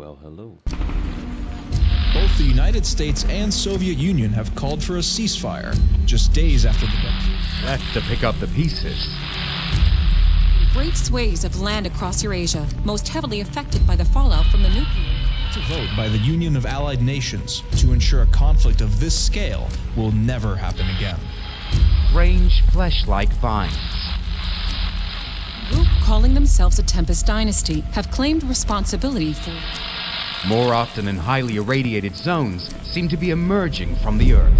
Well, hello. Both the United States and Soviet Union have called for a ceasefire, just days after the demonstration. Left to pick up the pieces. Great swathes of land across Eurasia, most heavily affected by the fallout from the nuclear. To vote by the Union of Allied Nations to ensure a conflict of this scale will never happen again. Strange flesh-like vines. A group calling themselves the Tempest Dynasty have claimed responsibility for... More often in highly irradiated zones, seem to be emerging from the Earth.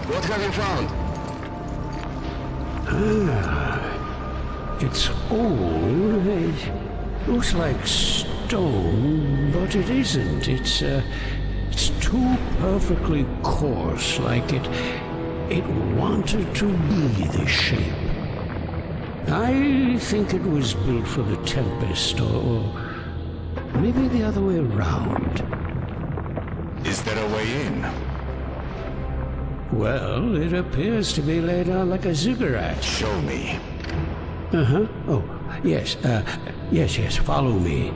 What have you found? It's old. It looks like stone, but it isn't. It's too perfectly coarse, like it wanted to be this shape. I think it was built for the Tempest, or maybe the other way around. Is there a way in? Well, it appears to be laid out like a ziggurat. Show me. Uh-huh. Oh, yes. Yes, follow me.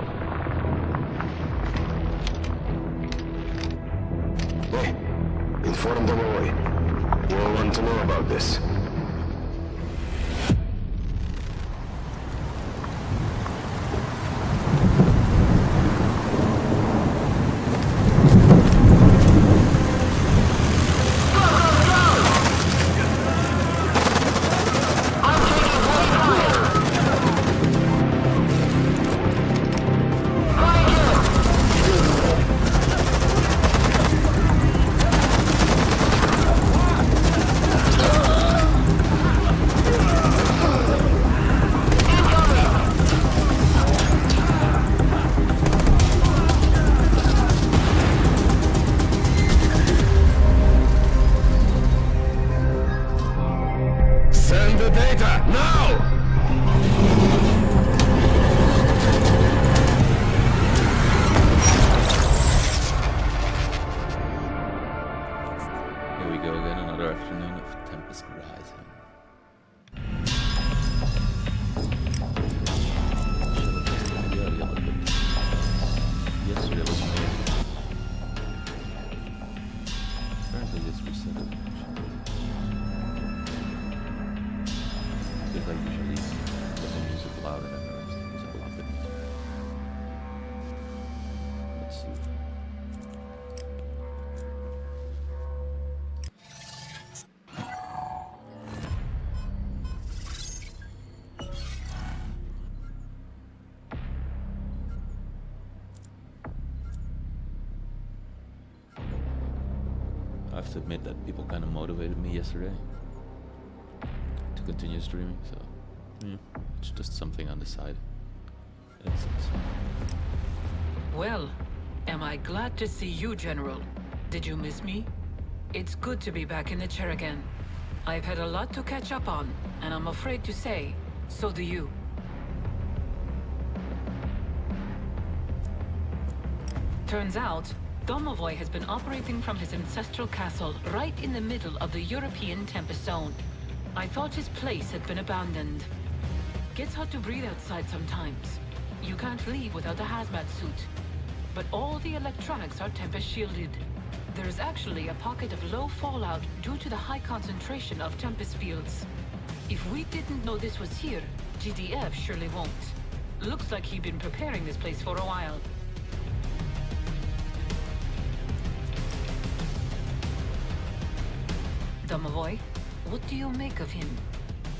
Hey, inform them away. We'll want to know about this. Send the data, now! Here we go again, another afternoon of Tempest Rising. Yesterday was amazing. Apparently this reset it. Because I usually put the music louder than the rest of the music a little bit. Let's see. I have to admit that people kind of motivated me yesterday to continue streaming, so yeah, it's just something on the side. It's Well, am I glad to see you, General. Did you miss me? It's good to be back in the chair again. I've had a lot to catch up on, and I'm afraid to say, so do you. Turns out, Domovoy has been operating from his ancestral castle right in the middle of the European Tempest Zone. I thought his place had been abandoned. Gets hard to breathe outside sometimes. You can't leave without a hazmat suit. But all the electronics are Tempest shielded. There is actually a pocket of low fallout due to the high concentration of Tempest fields. If we didn't know this was here, GDF surely won't. Looks like he'd been preparing this place for a while. Domovoy, what do you make of him?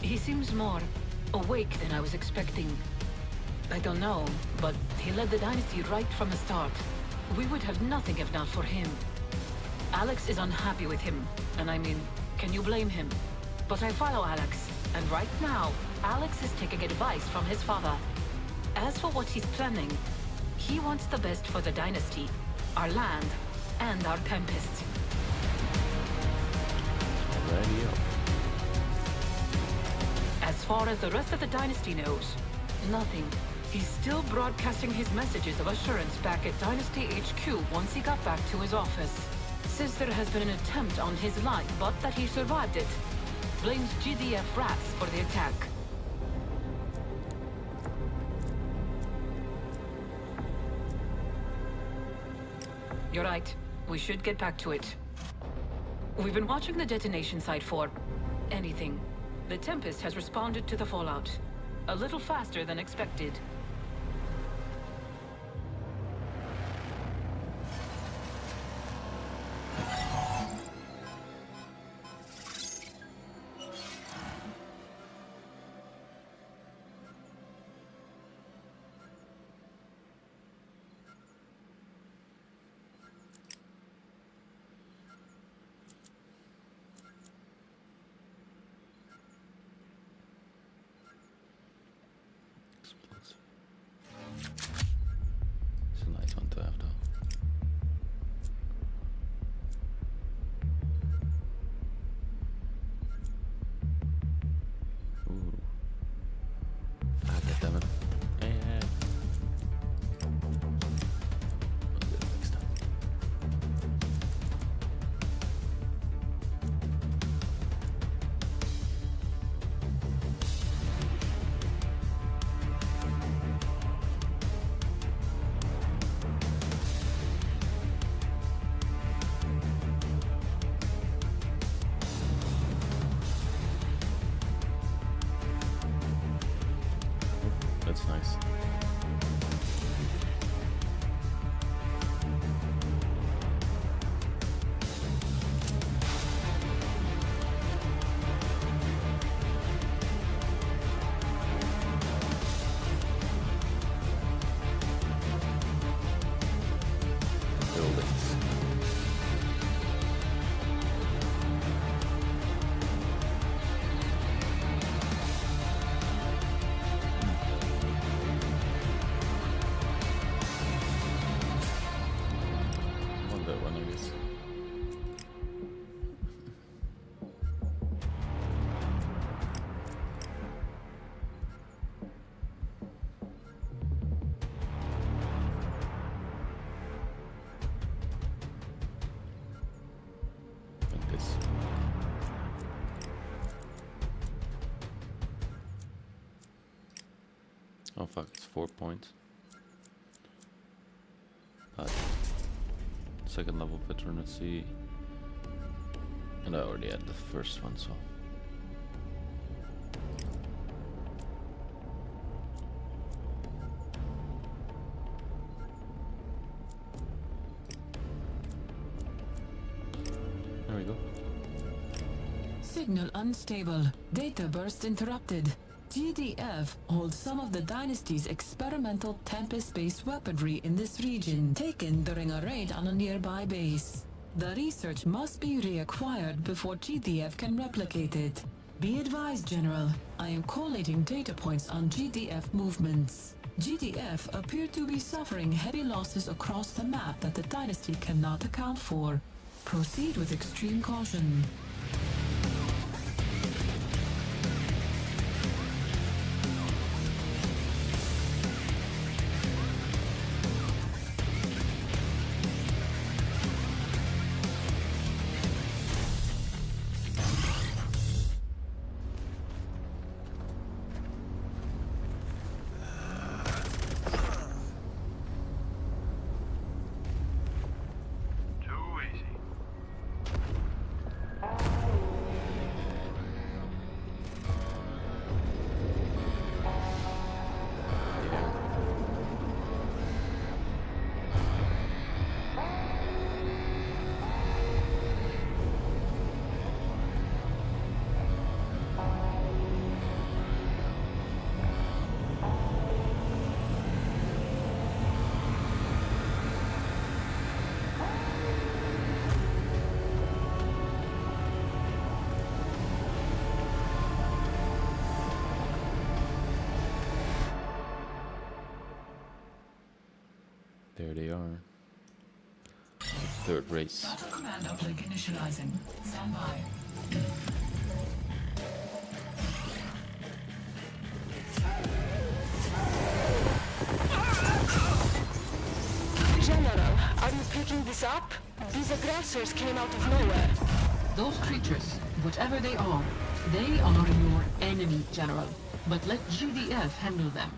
He seems more awake than I was expecting. I don't know, but he led the dynasty right from the start. We would have nothing if not for him. Alex is unhappy with him, and I mean, can you blame him? But I follow Alex, and right now, Alex is taking advice from his father. As for what he's planning, he wants the best for the dynasty, our land, and our Tempest. Radio. As far as the rest of the dynasty knows, nothing. He's still broadcasting his messages of assurance back at Dynasty HQ once he got back to his office. Says there has been an attempt on his life, but that he survived it. Blames GDF rats for the attack. You're right. We should get back to it. We've been watching the detonation site for anything. The Tempest has responded to the fallout. A little faster than expected. It's a nice one to have, though. Ooh. Ah, goddammit. Yeah. We'll do it next time. That's nice. Buildings. One by one, I guess. Like this. Oh fuck, it's 4 points. But second level veteran, let's see. And I already had the first one, so. There we go. Signal unstable. Data burst interrupted. GDF holds some of the Dynasty's experimental Tempest-based weaponry in this region, taken during a raid on a nearby base. The research must be reacquired before GDF can replicate it. Be advised, General. I am collating data points on GDF movements. GDF appear to be suffering heavy losses across the map that the Dynasty cannot account for. Proceed with extreme caution. Too easy. There they are. The third race. Battle command uplink initializing. Stand by. General, are you picking this up? These aggressors came out of nowhere. Those creatures, whatever they are your enemy, General. But let GDF handle them.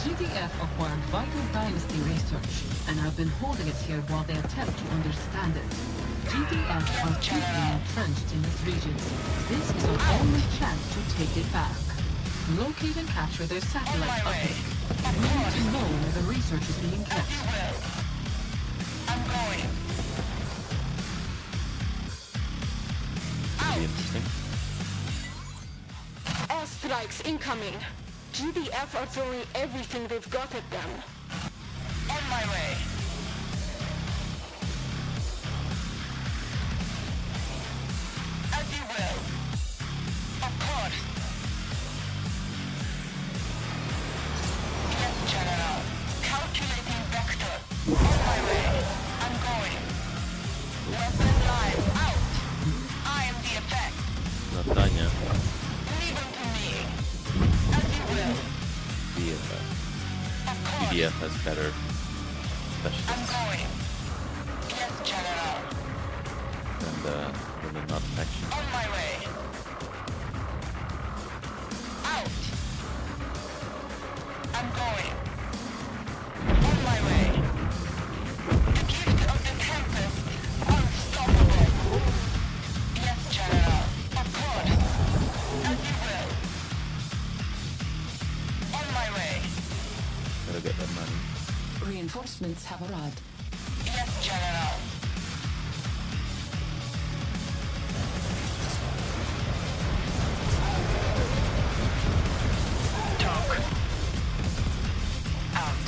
GDF acquired vital dynasty research and have been holding it here while they attempt to understand it. GDF are deeply entrenched in this region. This is our only chance to take it back. Locate and capture their satellite uplink. We need to know where the research is being kept. I'm going. Pretty interesting. Airstrikes incoming. GDF are throwing everything they've got at them. On my way. As you will. Of course. Yes, General. Calculating vector. On my way. I'm going. Weapon line out. I am the effect. Not done yet. Leave them to me. As you will. BFF. Of course. BDF has better I'm specialists going. Yes, General. than the not faction. On my way. Out. I'm going. On my way. The gift of the Tempest. Unstoppable. Yes, General. Of course. As you will. On my way. Gotta get that money. Reinforcements have arrived. Yes, General. Talk. Out.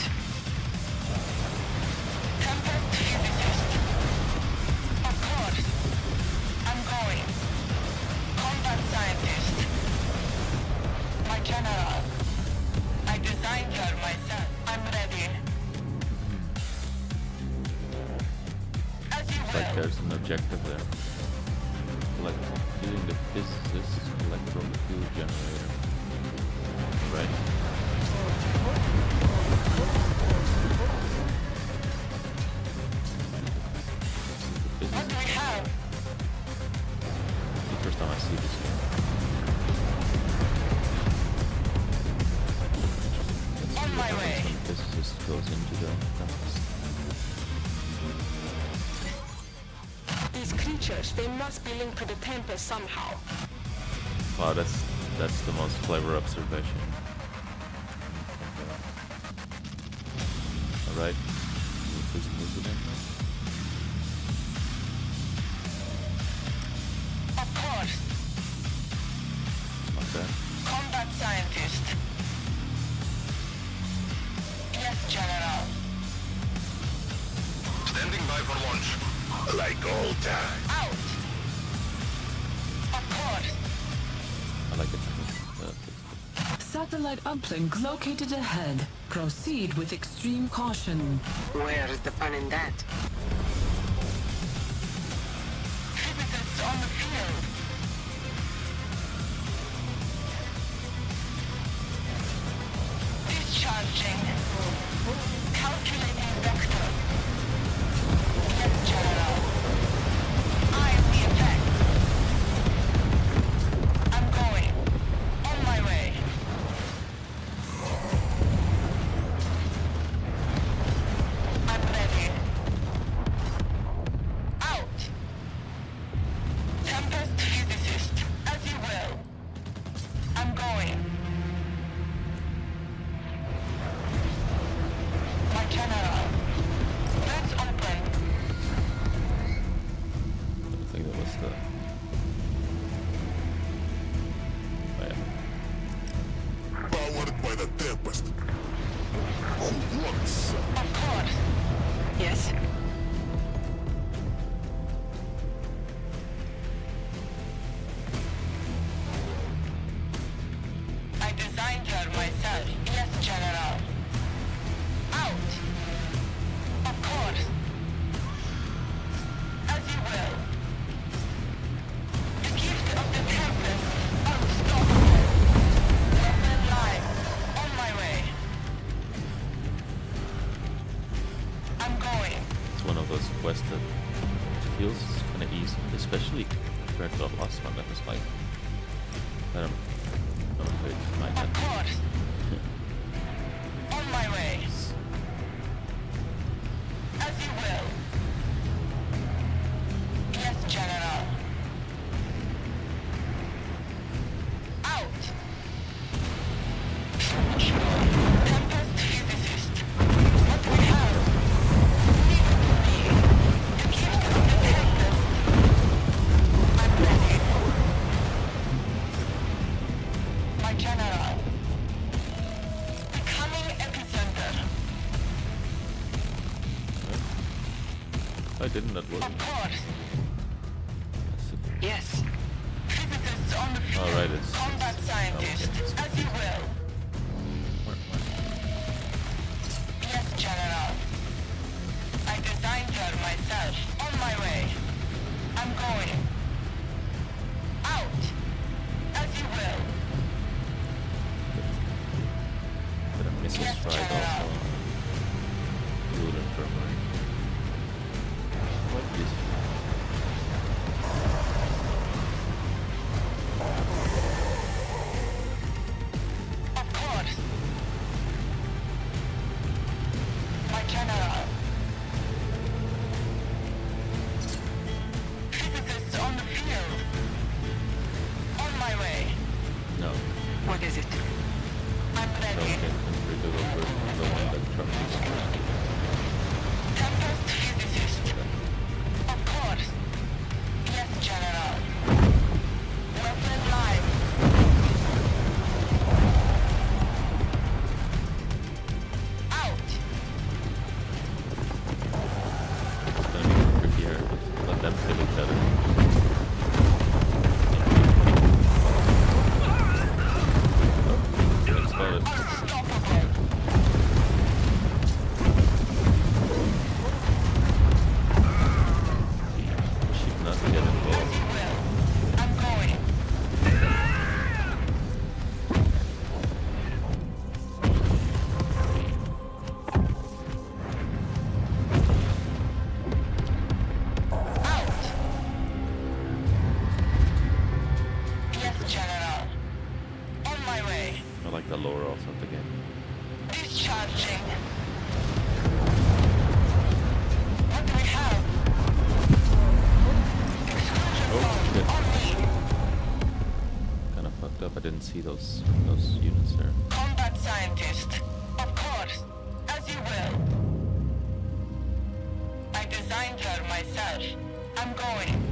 Tempest physicist. Of course. I'm going. Combat scientist. My general. I designed her myself. I'm ready. As you It's like will. there's an objective there. Like doing the physicist electron fuel generator. Right? What do we have? The first time I see this game. On my way. When the physicist goes into the Tempest. These creatures, they must be linked to the Tempest somehow. Wow, that's the most clever observation. Alright. Please move it in. Of course. Not bad. Combat scientist. Yes, General. Standing by for launch. Like old time. Out. Of course. I like it. Satellite uplink located ahead. Proceed with extreme caution. Where is the fun in that? Physicists on the field. Discharging. Calculating vector. Yes, General. I am the effect. I'm going. On my way. I'm ready. Out. Tempest physicist. As you will. I'm going. My general. quest that feels kind of easy, especially compared to the last one that was like, I don't know if it might Of course. On my way. As you will. Yes, General. Out. Tempest physicist. What do we have? Leave it to me. The gift of the Tempest. I'm ready. My General. Becoming epicenter. I didn't, that was. Of course. Yes. Physicists on the field. Alright, it's. Combat scientist. Okay. As you will. Yes, General. I designed her myself. On my way. I'm going. Out. As you will. But a missile Yes, strike General. also. Blue infirmary. What is Of course. My General. Physicists on the field. On my way. no? What is it? I'm Don't ready. get rid of the one that travels. Tempest physicist. Of course. Yes, General. Weapon live. Out. It's gonna be tricky here. Let them kill each other. Oh, let's call it. Unstoppable. Should not get involved. You will. I'm going. Out. Yes, General. On my way. I like the lore also of the game. Discharging. What do we have? Exclusion Oh, zone shit. on me. Kind of fucked up. I didn't see those units there. Combat scientist. Of course. As you will. I designed her myself. I'm going.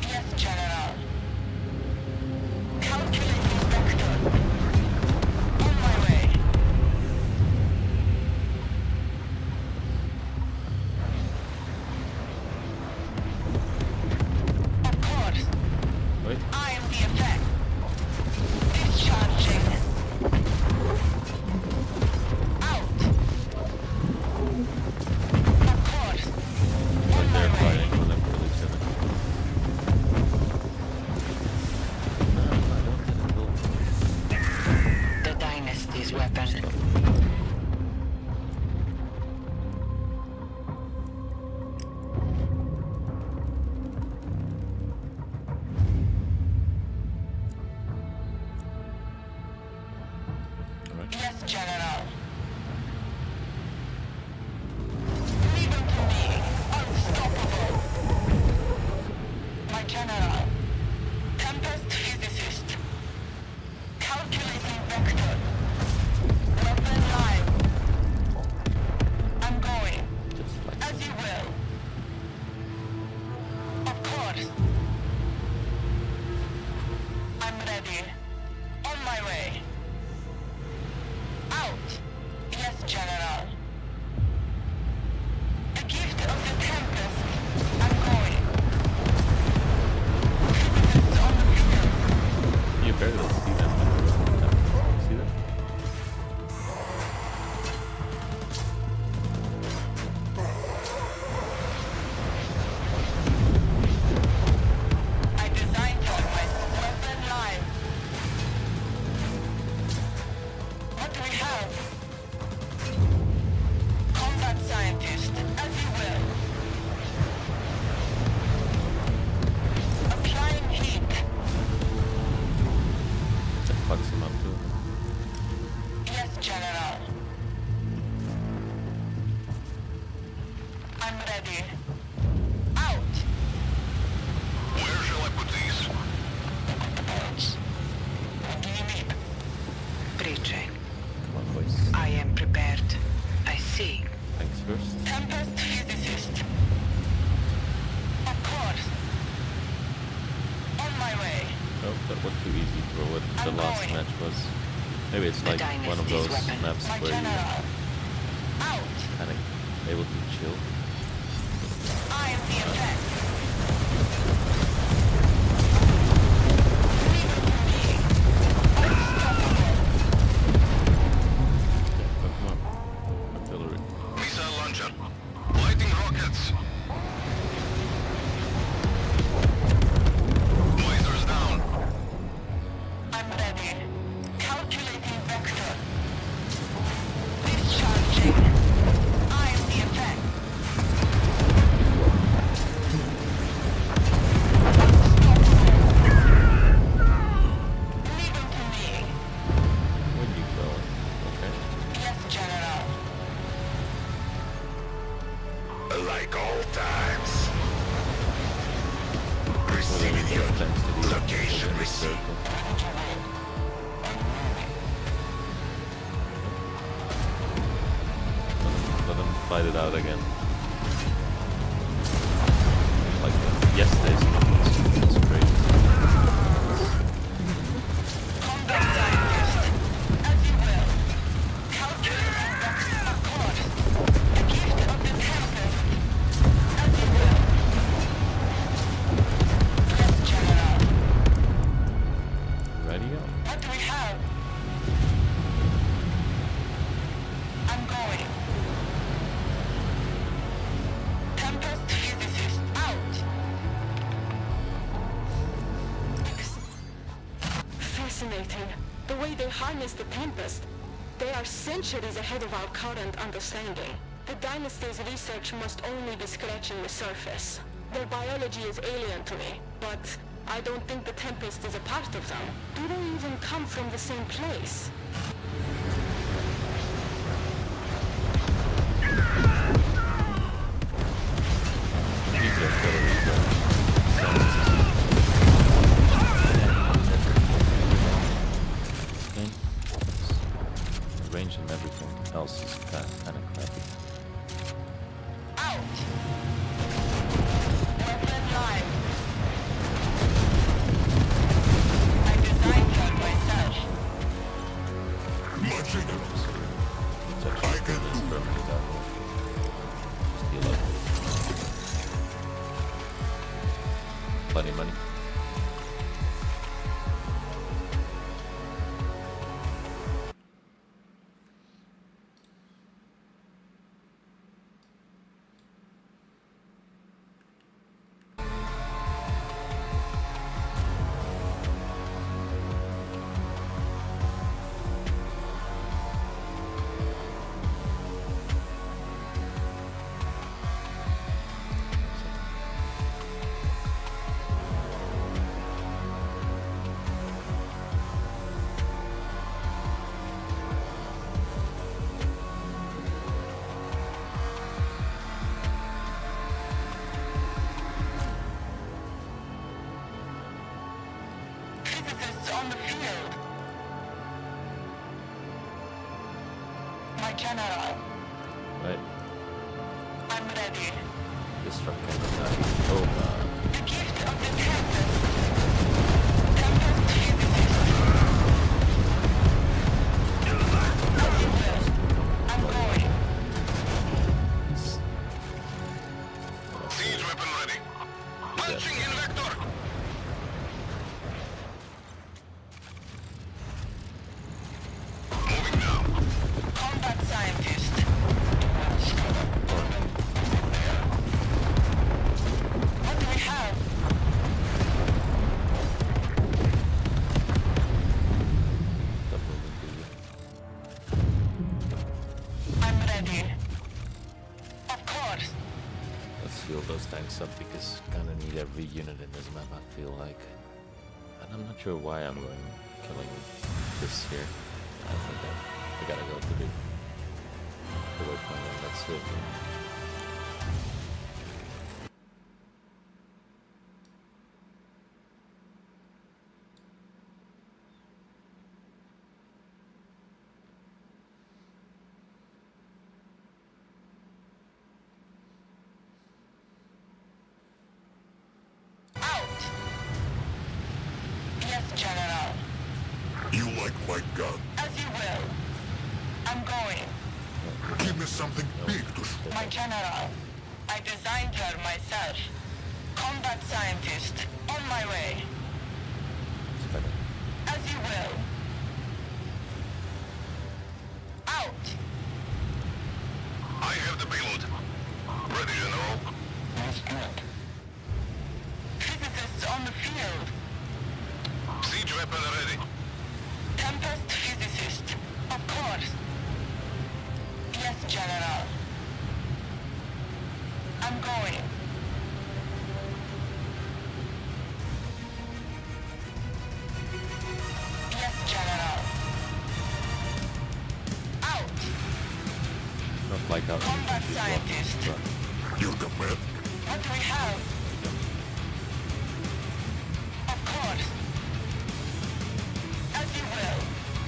Yes, General. Calculating vector. On my way. Of course. Wait. I am the effect. Discharging. Out. Of course. But On they're my way. fighting on them for each other. No, I don't get involved. The Dynasty's weapon. Alright. Yes, General. Leave him to me. Unstoppable. My General. Tempest physicist. Calculating vector. Weapon live. I'm going. Just like As you will. Of course. I'm ready. On my way. Out. Yes, General. I'm ready. Out! Where shall I put these? What do you need? Breaching. Come on, boys. I am prepared. I see. Thanks first. Tempest physicist. Of course. On my way. Oh, that was too easy for what the I'm last going. match was. Maybe it's The like one of those Dynasty's weapon. maps My where you general. Out! kind of able to chill. I am the effect. Yeah, but come on. Artillery. Missile launcher. Lighting rockets. Lasers down. I'm ready. Calculating vector. Discharging. I am the effect. Leave him to me. Where'd you go? Okay. Yes, General. Like old times. Well, Receiving there your we go. Thanks to the location within the received. circle. Let them fight it out again. Like yesterday's match. It's crazy. Combat scientist. As you will. Calculating vector. Of course. The gift of the Tempest. As you will. Yes, General. Radio? What do we have? I'm going. Tempest physicist out. Fascinating. The way they harness the Tempest. They are centuries ahead of our current understanding. The Dynasty's research must only be scratching the surface. Their biology is alien to me, but I don't think the Tempest is a part of them. Do they even come from the same place? These artillery guns. Okay. Range and everything else is kind of crappy. Out. Weapon live. I designed that myself. Munching. It's actually permanently down. Steal up. Plenty of money. Physicists on the field. My general. Right? I'm ready. This truck can die. Oh, The gift of the Tempest. Tempest physicist. As you will. I'm going. Siege weapon ready. Punching in vector. Moving now. Combat scientist. What do we have? I'm ready. Of course. Let's heal those tanks up because kinda need every unit in this map, I feel like. And I'm not sure why I'm going killing this here. I think that I gotta go to the waypoint and that's it. General. You like my gun? As you will. I'm going. Give me something big to shoot. My general. I designed her myself. Combat scientist. On my way. As you will. Out. I have the payload. Ready, General. That's good. Physicists on the field. Siege weapon ready. Tempest physicist. Of course. Yes, General. I'm going. Yes, General. Out. Not like how Combat scientist. Your command. What do we have? Of course. As you will.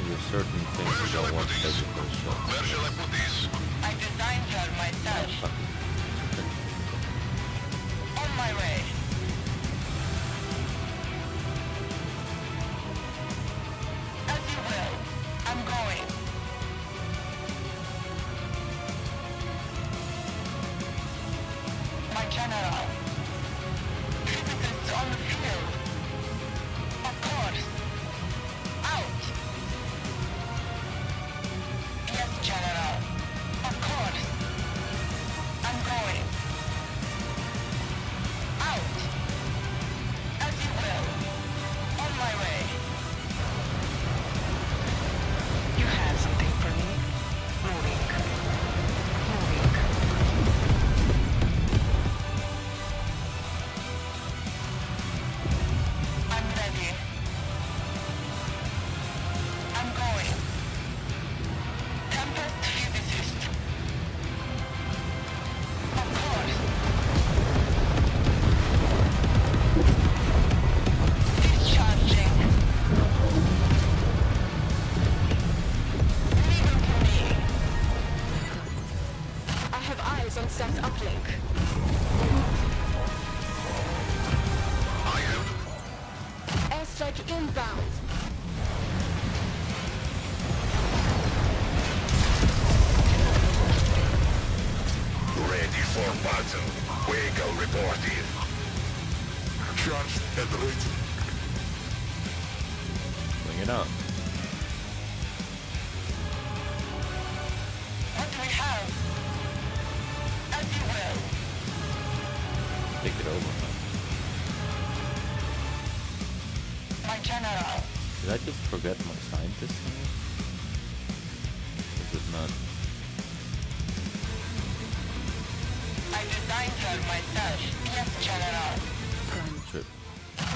There's certain things you don't want to take the first shot. Where shall I put these? I designed her myself. On my way. As you will. I'm going. My general. Physicists on the field. Of course. Out. Yes, General. Of course. I'm going. Out. As you will. On my way. You have something for me? Moving. Moving. I'm ready. I'm going. Tempest physicist. Of course. Discharging. Leave it to me. I have eyes on Seth's uplink. I have. Airstrike inbound. Ready for battle. Vehicle reporting. Charged and ready. Bring it up. What do we have? As you will. Take it over. My general. Did I just forget my scientist? Is it not? I designed her myself. Yes, General. Trip.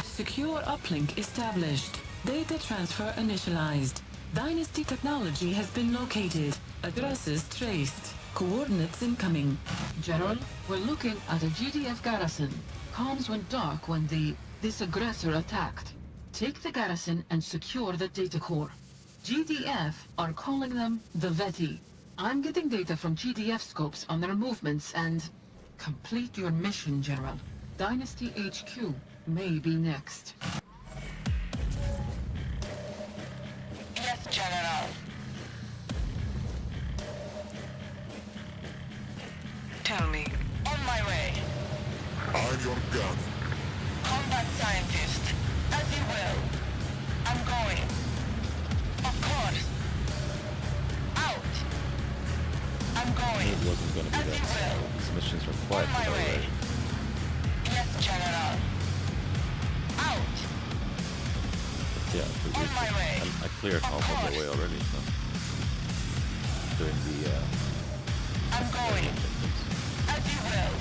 Secure uplink established. Data transfer initialized. Dynasty technology has been located. Addresses traced. Coordinates incoming. General, we're looking at a GDF garrison. Comms went dark when this aggressor attacked. Take the garrison and secure the data core. GDF are calling them the Veti. I'm getting data from GDF scopes on their movements and... Complete your mission, General. Dynasty HQ may be next. Yes, General. Tell me. On my way. I'm your gun. Combat scientist. As you will. I'm going. Of course. Out. I'm going. It wasn't going to be As that you simple. will. These missions are quite On my way. already. Yes, General. Out. Yeah, for On my way. I cleared Of half of course. the way already, so doing the I'm going. As you will.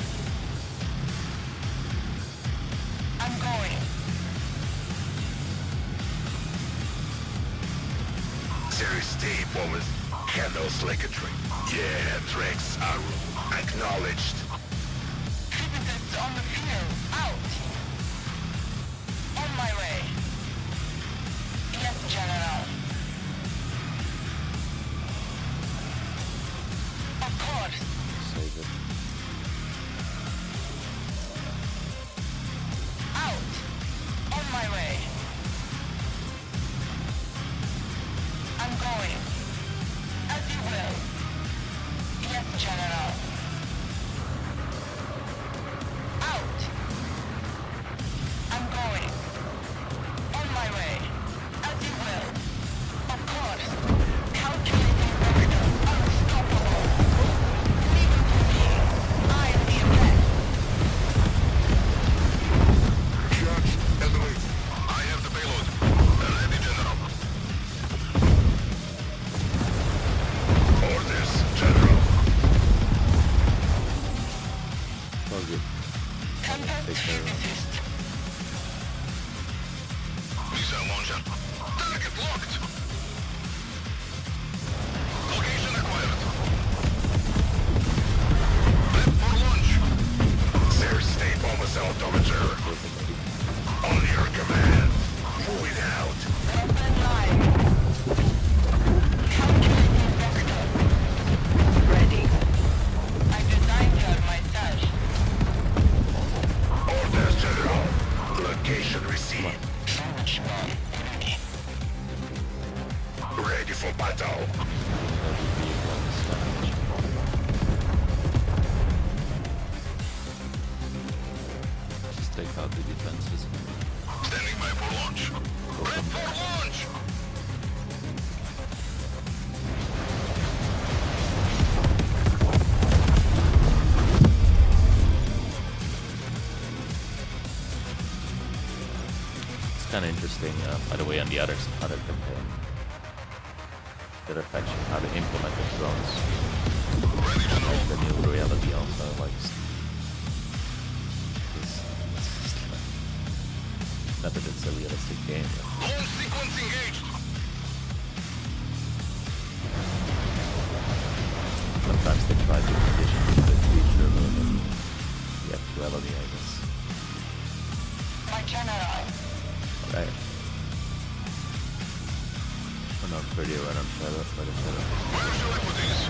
I'm going. Series D, Wallace. handles like a dream. Yeah, Drex are acknowledged. Physicists on the field. Out. On my way. Yes, General. Of course. Save it. Out. On my way. I'm going. As you will. Yes, General. Out. I'm going. On my way. As you will. Of course. Calculating vector. Unstoppable. Leave it to me. I am the effect. Judge and wait. I have the payload. Ready, General. Orders, General. Oh, good. Tempest Take care of it. physicist. Missile launcher. Target locked. Location acquired. Prep for launch. Sir, state bonus altimeter. On your command. Moving out. Open line. Calculating vector. Ready. I designed her myself. Orders, General. Location received. Ready for battle. Just take out the defenses. Standing by for launch. Prep for launch. It's kind of interesting, by the way, on the other campaign. The other faction, how to implement the drones. Like the new reality also, like... Not that it's a realistic game, but... Launch sequence engaged. Sometimes they try to condition the future of the actuality, I guess. My general. Right. Run on pretty, run on shadow, run on shadow. Where shall I put these?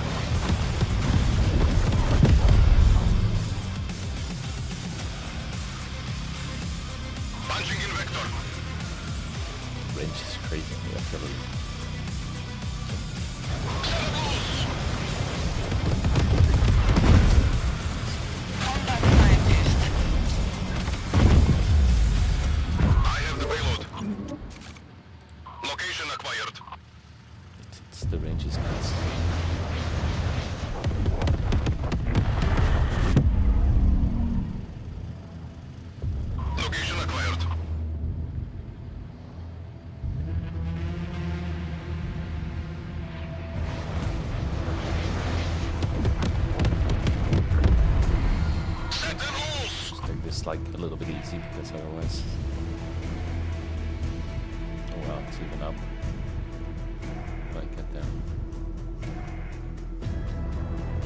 Punching in vector. Range is crazy on the artillery. Combat scientist. I have the payload. Location acquired. It's the range is nuts. Location acquired. Set the rules. Just take this like a little bit easy because otherwise... Oh wow, it's even up. If I get there.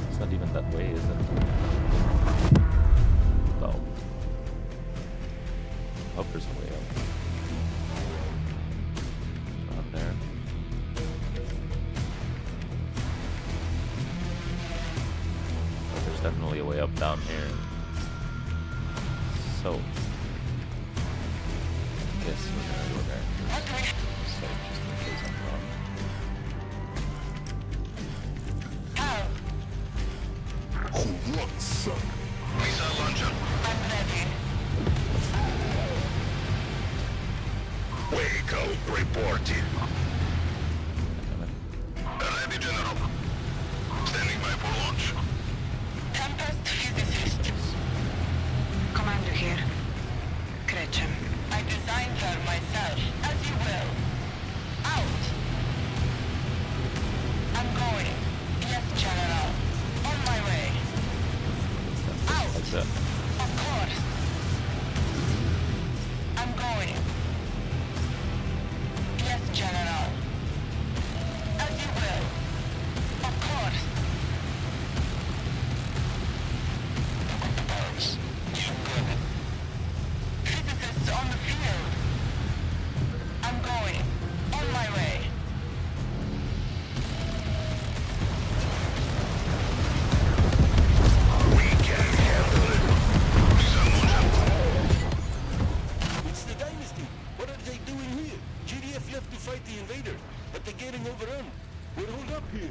It's not even that way, is it? No. Hope there's a way up. Not there. But there's definitely a way up down here. So, guess we're gonna go there. So just in case I'm wrong. How? Who wants some? Missile launcher. I'm ready. Vehicle reporting. Ready, General. Standing by for launch. Tempest physicist. Commander here. Gretchen. I designed her myself. As you will. Out. I'm going. Yes, General. On my way. Out. Like that. Of course. I'm going. Yes, General. As you will. run. We're holed up here.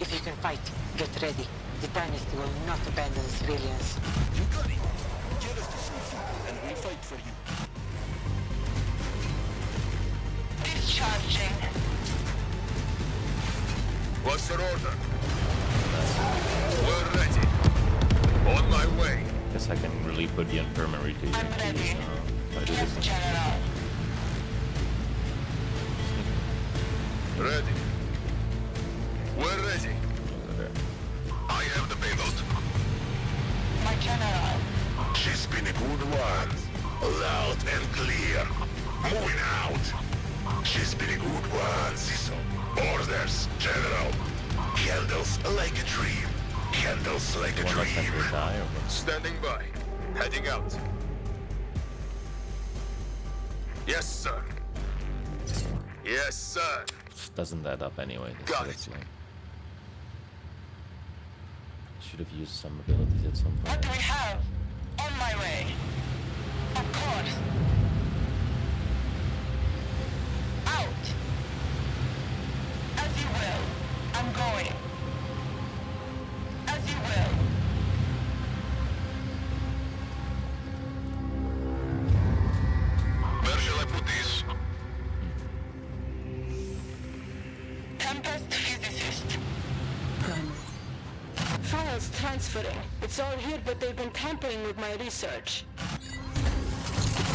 If you can fight, get ready. The Dynasty will not abandon the civilians. You got it. Get us to safety, and we'll fight for you. Discharging. What's your order? We're ready. On my way. Guess I can really put the infirmary to I'm ready. if I do Yes, this. General. Ready. We're ready. Over there. I have the payload. My General. She's been a good one. Loud and clear. Moving out. She's been a good one, Ciso. Orders, General. Handles like a dream. Handles like a Wanna let dream. her die or what? Standing by. Heading out. Yes, sir. Yes, sir. Just doesn't add up anyway. Got so it. it's like- Should have used some abilities at some What point. do we have? On my way. Of course. Out. As you will. I'm going. As you will. Where shall I put this? Tempest physicist. Files transferring. It's all here, but they've been tampering with my research.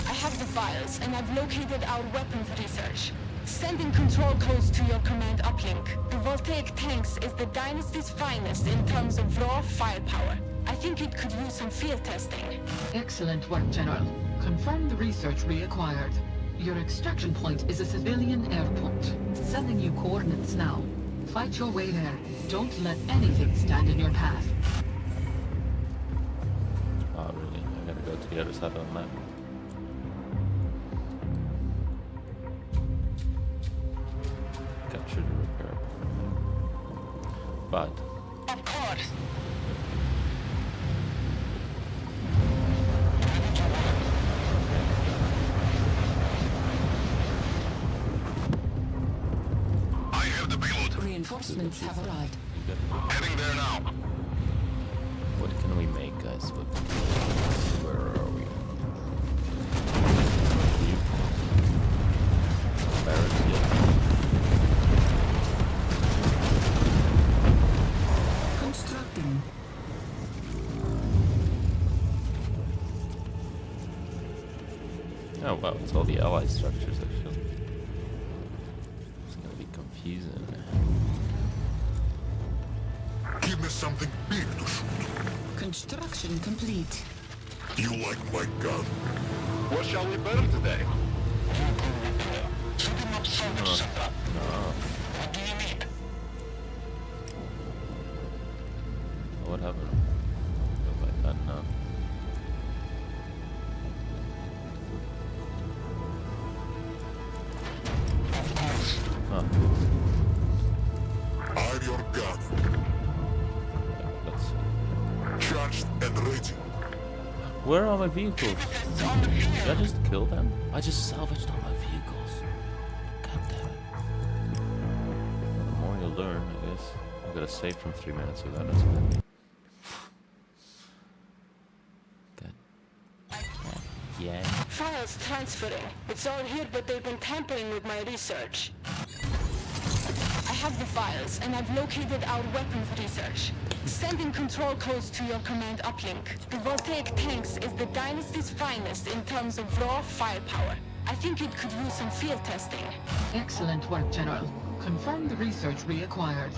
I have the files, and I've located our weapons research. Sending control codes to your command uplink. The voltaic tanks is the Dynasty's finest in terms of raw firepower. I think it could use some field testing. Excellent work, General. Confirm the research reacquired. Your extraction point is a civilian airport. Sending you coordinates now. Fight your way there. Don't let anything stand in your path. Oh, really? I gotta go to the other side of the map. Capture the repair. But Of course. I have the payload. Reinforcements have arrived. you got Heading there now. what can we make, guys? Where are we? Barracks, yeah. Constructing. Oh wow, it's all the allied structures actually. It's gonna be confusing. Give me something big to shoot. Construction complete. You like my gun? What shall we burn today? Shooting up soldier setup. What do you need? What happened? Go like that now. Of course. Huh. I'm your gun. Let's see. Charged and ready. Where are my vehicles? Physicists on the field. Did I just kill them? I just salvaged all my vehicles. God damn it. Well, the more you learn, I guess. I got a save from 3 minutes ago, that's good. God. Yeah. Files transferring. It's all here, but they've been tampering with my research. I have the files, and I've located our weapons research. Sending control codes to your command uplink. The voltaic tanks is the Dynasty's finest in terms of raw firepower. I think it could use some field testing. Excellent work, General. Confirm the research reacquired.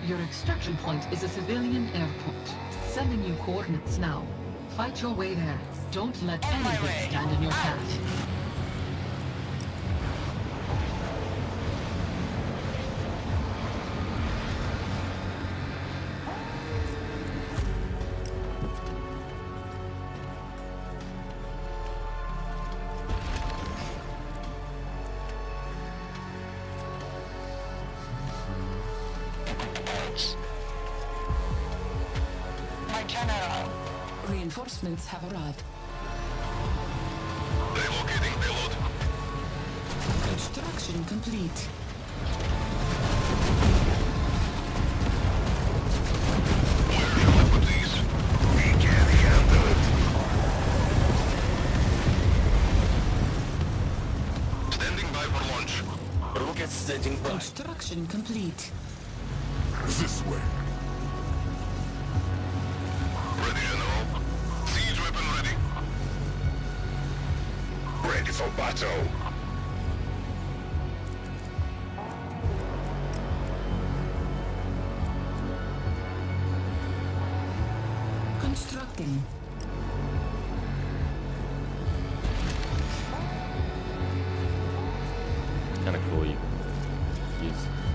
Your extraction point is a civilian airport. Sending you coordinates now. Fight your way there. Don't let On my anything way. stand in your Out. path. My General. Reinforcements have arrived. Relocating payload. Construction complete. Construction complete. This way. Ready, General. Siege weapon ready. Ready for battle. Constructing. Kinda cool, you can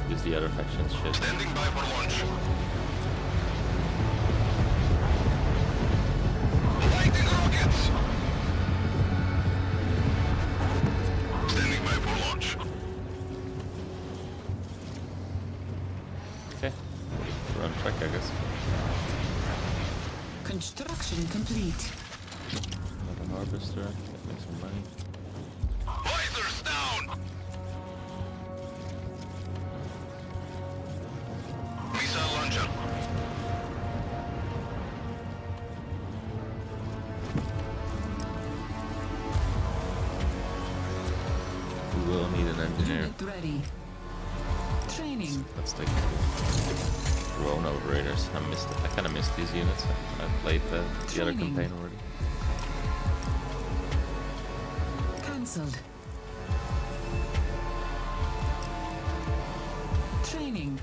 use the other factions shit. Standing by for launch. Lighting rockets. Standing by for launch. Okay. We're on track, I guess. Construction complete. Another harvester, make some money. Visors down. Missile launcher. We will need an engineer. Unit ready. Training. Let's take drone operators. I kind of missed these units. I played the other Training. campaign already. Cancelled. Training.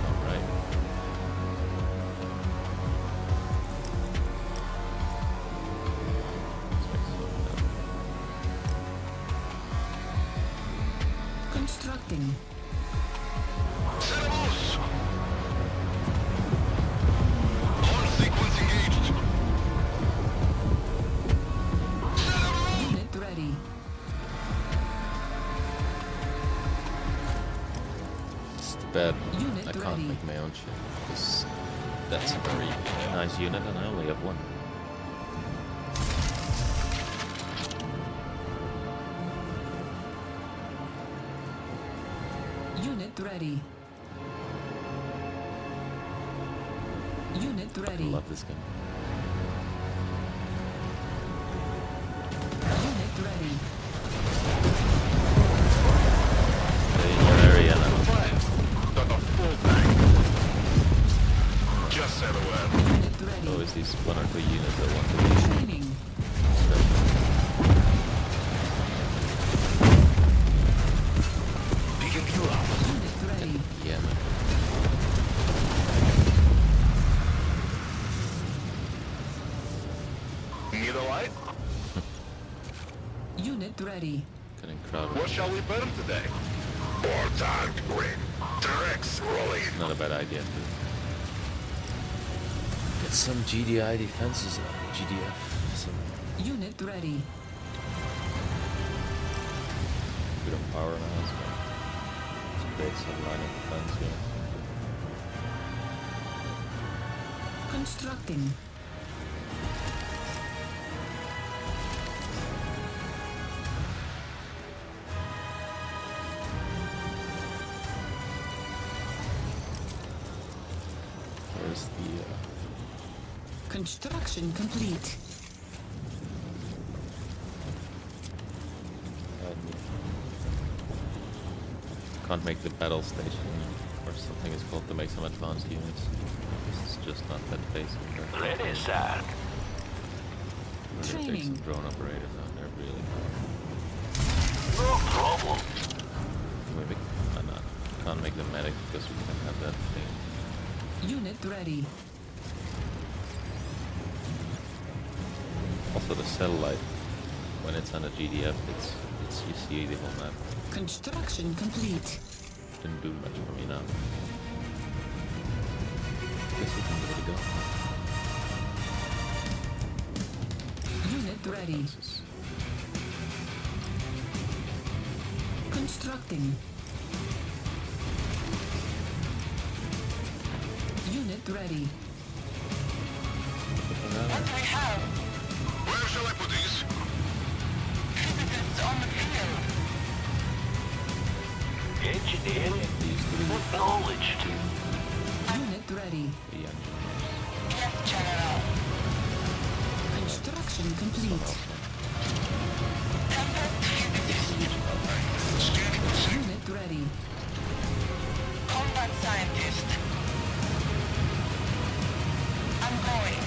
All right. Constructing. Cerebus. Launch sequence engaged. Unit ready. It's too bad Unit I can't ready. make my own shit. Because that's a very nice unit and I only have one. Unit ready. Unit I ready. love this game. Unit ready. Your area now. Got the full tank. Just said a word. Unit ready. Always these one or two units that want to be Training. Beacon you up. Unit ready. Yeah, man. Need a light? Unit ready. Getting crowded. What shall we burn today? More tank ring. T-Rex rolling. Not a bad idea to get some GDI defenses out. GDF. Some Unit ready. bit of power now as well. Let's create some line of defense here. Constructing. Where's the Construction complete. can't make the battle station or something is called to make some advanced units. This is just not that basic. Ready, sir. We're gonna take Training. some drone operators out there, really. No problem. Maybe can't make the medic because we can't have that thing. Unit ready. Also the satellite, when it's on a GDF, it's you see the whole map. Construction complete. Didn't do much for me now. Guess we can give it a go. Unit ready. Constructing. Unit ready. What do we have? Where shall I put these? Keep it on the field. Engineer, what knowledge to... Unit ready. Yes, General. Construction complete. Unit ready. Combat scientist. I'm going.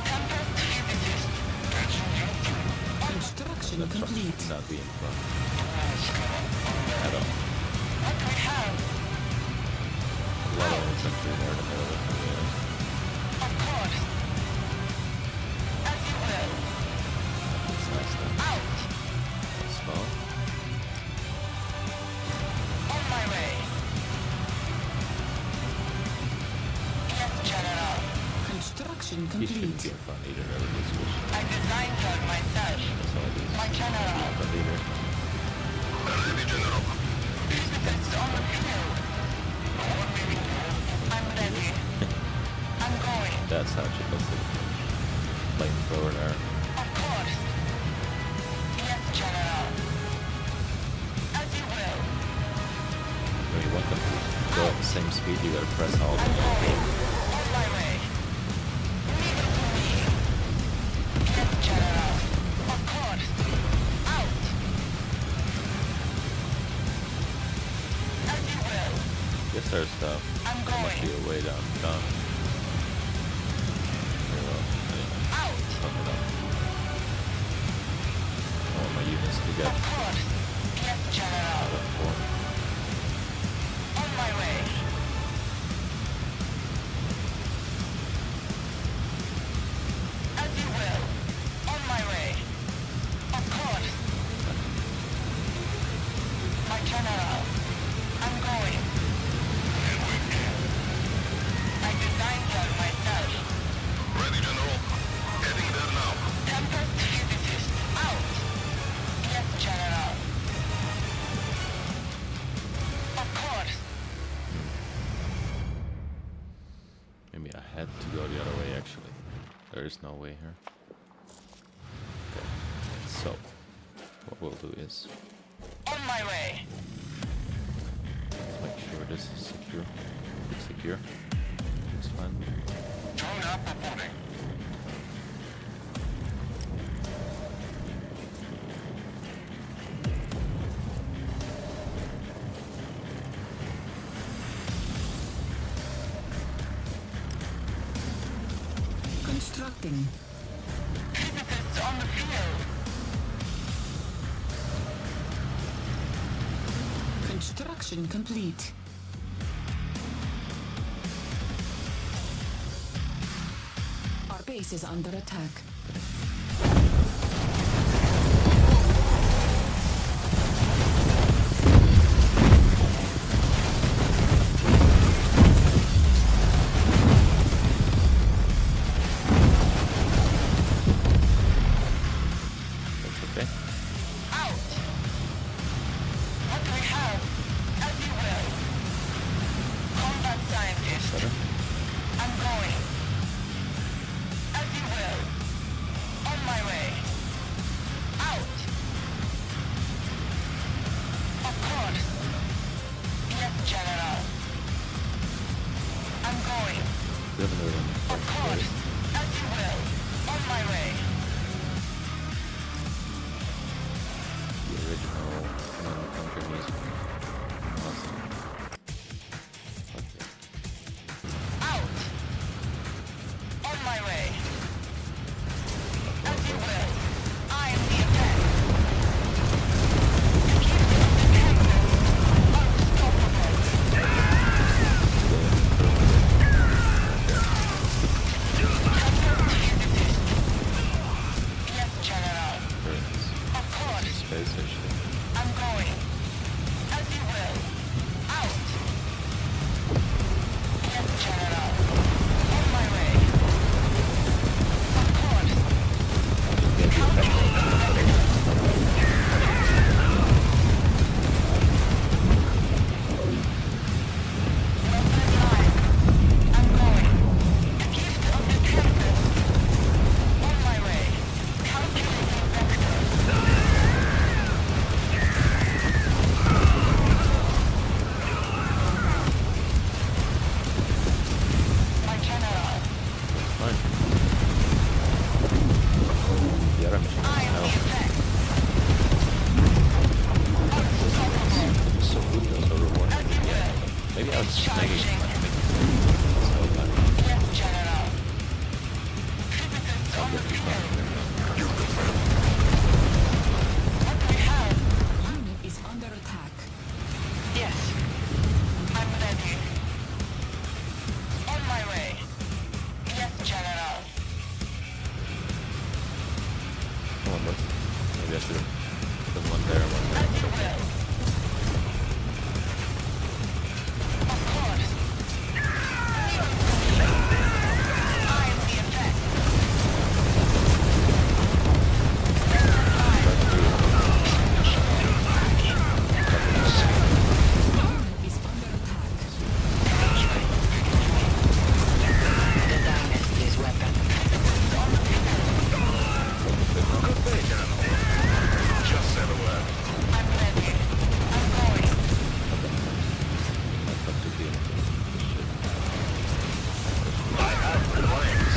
Tempest physicist. Construction complete. Not be in front. At all. What do we have? A lot of infantry there in the middle of the Of course. As you will. It's nice though. Out. Small. On my way. Yes, General. Construction He shouldn't complete. be in front either, really. This was I designed her myself. that's all it is. My General. Not the leader. Ready, General. Physicists on the field. I'm ready. I'm going. That's how she does it. Flamethrower there. Of course. Yes, General. As you will. When you want them to go at the same speed, you gotta press all I'm the going. On my way. Leave it to me. Yes, General. Of course. Out. As you will. Yes, there's stuff. I'm There must going. be a way down. Done. Very well. Anyway, Out. sum it up. I want my units to get Of course. Yes, General. out of form. On my way. As you will. On my way. Of course. My General. I'm going. I designed her myself. Ready, General. Heading there now. Tempest physicist. Out. Yes, General. Of course. Maybe I had to go the other way actually. There is no way here. Okay. So, what we'll do is On my way. let's make sure this is secure. It's secure. Looks fine. Drone up reporting. Constructing. Physicists on the field. Construction complete. Our base is under attack. That's okay. Out. What do we have? As you will. Combat scientist. Better. I'm going. As you will. it's making Discharging. so bad. Yes, General. Physicists on the field. You confirm. What do we have? Unit is under attack. Yes. I'm ready. On my way. Yes, General. Come on, bro. Maybe I should have done one there and one there. As you will. Of course. I am the effect. Unit is under attack. The Dynasty's weapon. Good day, General. Just said a word. I'm ready. I'm going. That's up to the I have plans.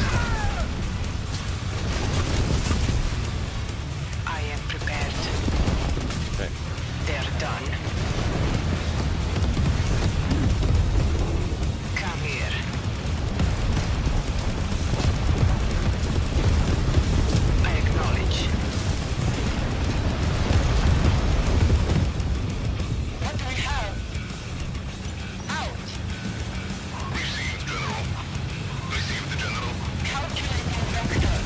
I am prepared. Okay. They're done. Come here. I acknowledge. What do we have? Out. Received, General. Received, the General. Calculating vector.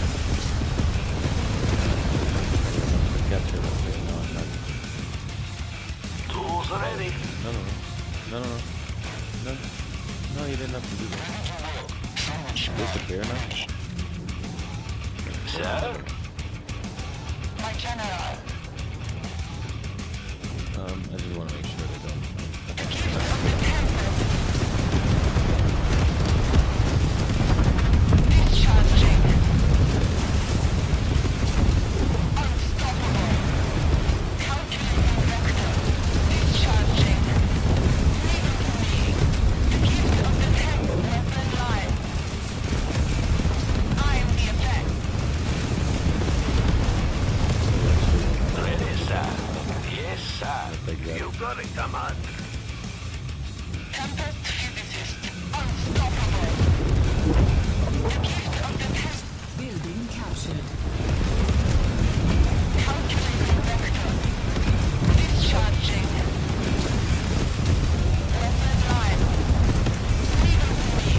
Capture that thing. No, I'm not. Tools ready. No, no, no. No, no, no. No, no, you didn't have to do that. Disappear now? Sir? My General. I just want to make sure they don't. The gift of the Tempest. Discharging. Unstoppable. Calculating vector. Discharging. Leave it to me. The gift of the Tempest has been live. I am the effect. Ready, sir. Yes, sir. Like that. You got it, Command. Tempest physicist. Unstoppable. The gift of the Tempest. Building captured. Calculating vector. Discharging. Weapon live. Leave it to me.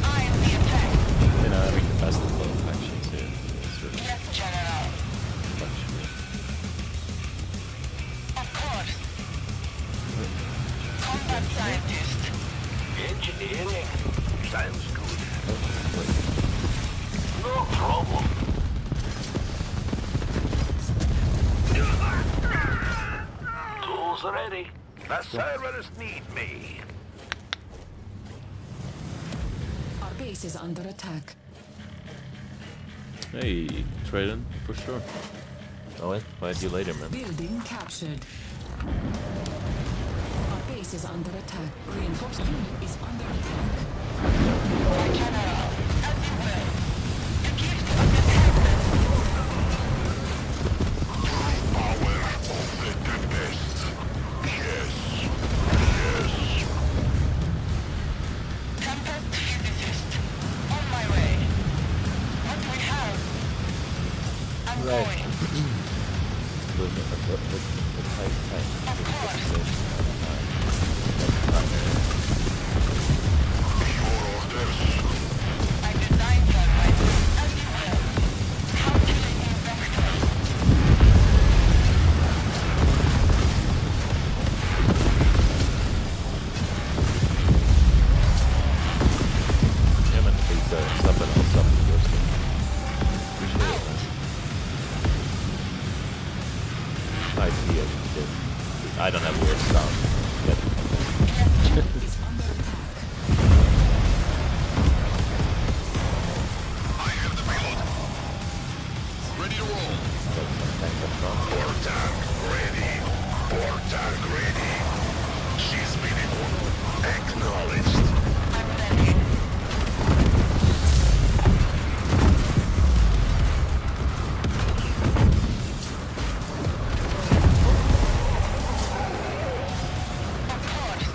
I am the effect. You know, having the best of both factions here. It's really Yes, General. functional. Of course. Combat scientist. Engineering. Sounds good. No problem. Tools ready. The servers need me. Our base is under attack. Hey, trading for sure. Oh wait, why did you later, man? Building captured. Our base is under attack. Reinforced unit is under attack. My General. As you will. The gift of the Tempest. Power of the Tempest. Yes. Yes. Tempest physicist. On my way. What do we have? I'm going. The tight. Of course. Your orders. I designed that right. As you will. Calculating vector. Yeah, man, please stop it. I'll stop the first one. Appreciate it, man. I see it. I don't have weird sound. Yet. Is under attack. I have the payload. Ready to roll. Port tank ready. Port tank ready. She's been acknowledged. I'm ready. Of course.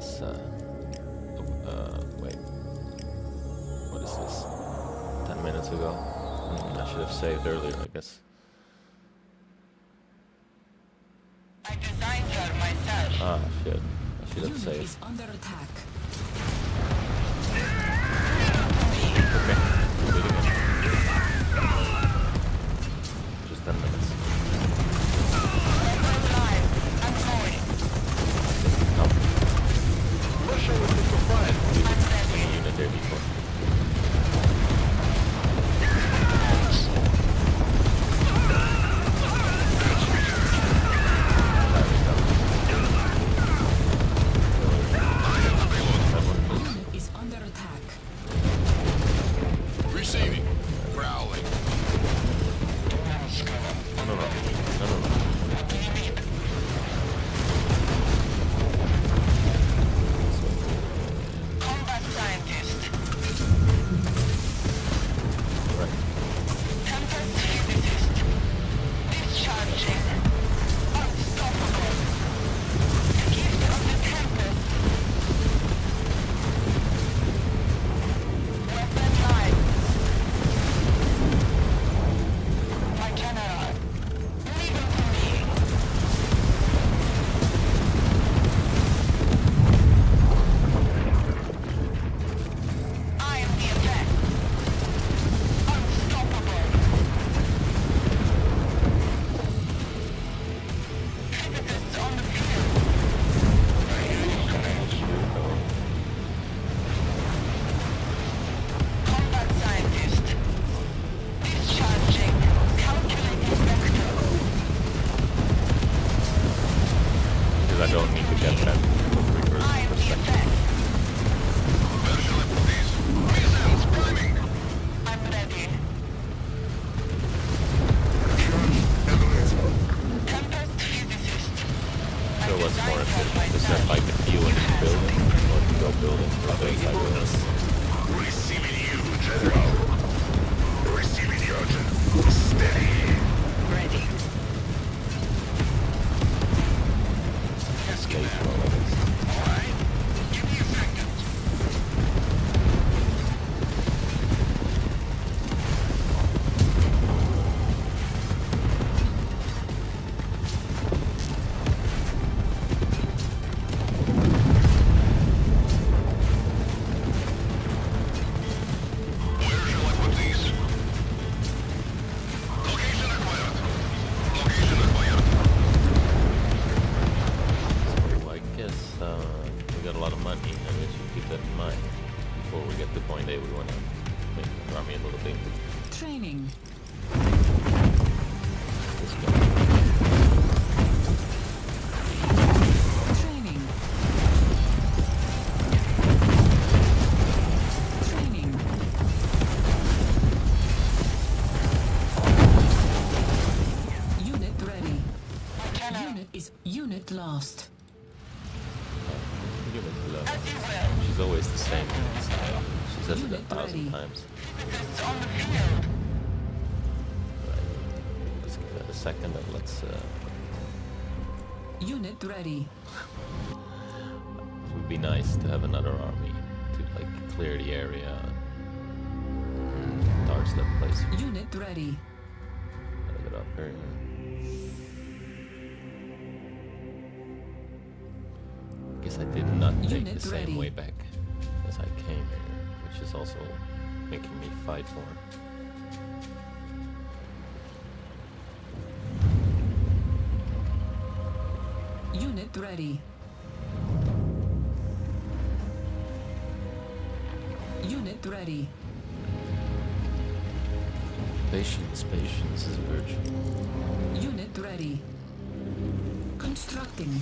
this. Wait. What is this? 10 minutes ago? I should have saved earlier, I guess. I designed her myself. Ah, shit. I should have Unit saved. is under attack. Okay. Do it again. Just 10 minutes. I'm going. No. Russia will be so fine. Any unit there before. Unit is under attack. Receiving. Prowling. No. Combat scientist. Right. Tempest physicist. Discharging. Unstoppable. The gift of the Tempest. Weapon live. My general. Leave it to me. I am the effect. Unstoppable. Physicists on the field. Combat scientist. Discharging. Calculating vector. Because I don't need to get that from reverse I am the perspective. effect. Where shall I put these? Missiles priming. I'm ready. Tempest physicist. So what's more efficient? To set like a few in each building, or to go building for things I will. Receiving you, General. Receiving your General. Steady. Ready. Yes, Stage Commander. roll, I guess. All right. Give me a second. Where shall I put these? Location acquired. Location acquired. So I guess we got a lot of money, and we should keep that in mind. Before we get to point A, we want to make the army a little bigger. Training. Let's go. Training. Training. Unit ready. Unit lost. Unit below. As you will. She's always the same. She says it Unit 1,000 ready. times. Physicists on the field. Right. Let's give that a second and let's. Unit ready. It would be nice to have another army to like clear the area. Darts that place. Unit ready. Gotta get up here. Guess I did not take Unit the ready. same way back as I came here, which is also making me fight more. Unit ready. Unit ready. Patience is a virtue. Unit ready. Constructing.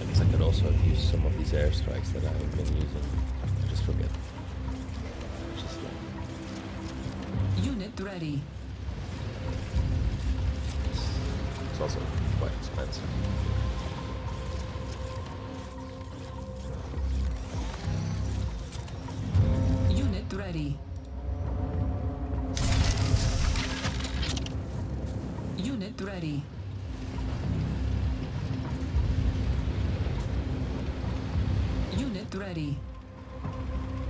I guess I could also have used some of these airstrikes that I've been using. I just forget. Just Unit ready. it's also quite expensive. Unit ready. Unit ready. ready.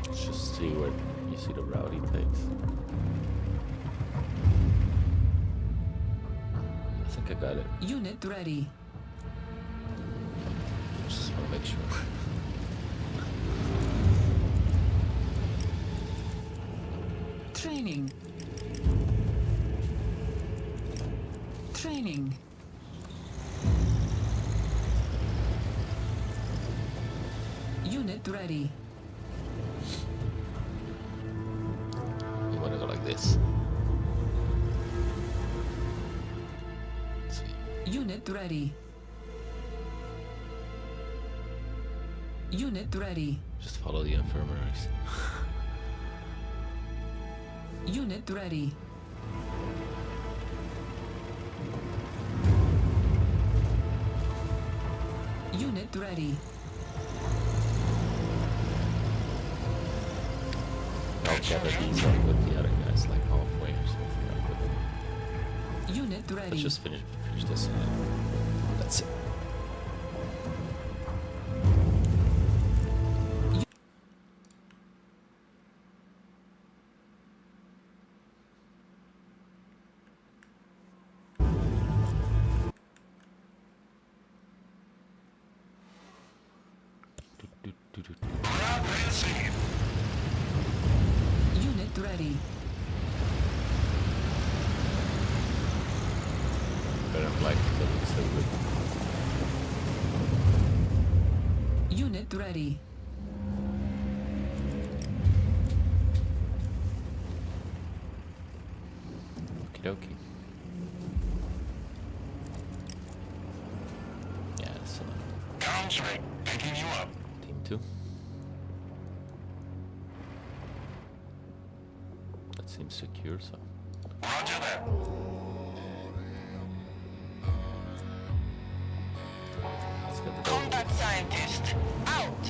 Let's just see where you see the route he takes. I think I got it. Unit ready. Just want to make sure. Training. Training. Unit ready. You want to go like this. Let's see. Unit ready. Unit ready. Just follow the infirmaries. Unit ready. Unit ready. I'll gather these up with the other guys like halfway or something. Unit ready. Let's just finish this and that's it. Unit ready. Better like the looks so good. Unit ready. Okie dokie. Yeah, that's enough. Comms rig, picking you up. Team 2. That seems secure, so. Roger that. Let's get the Combat scientist, out!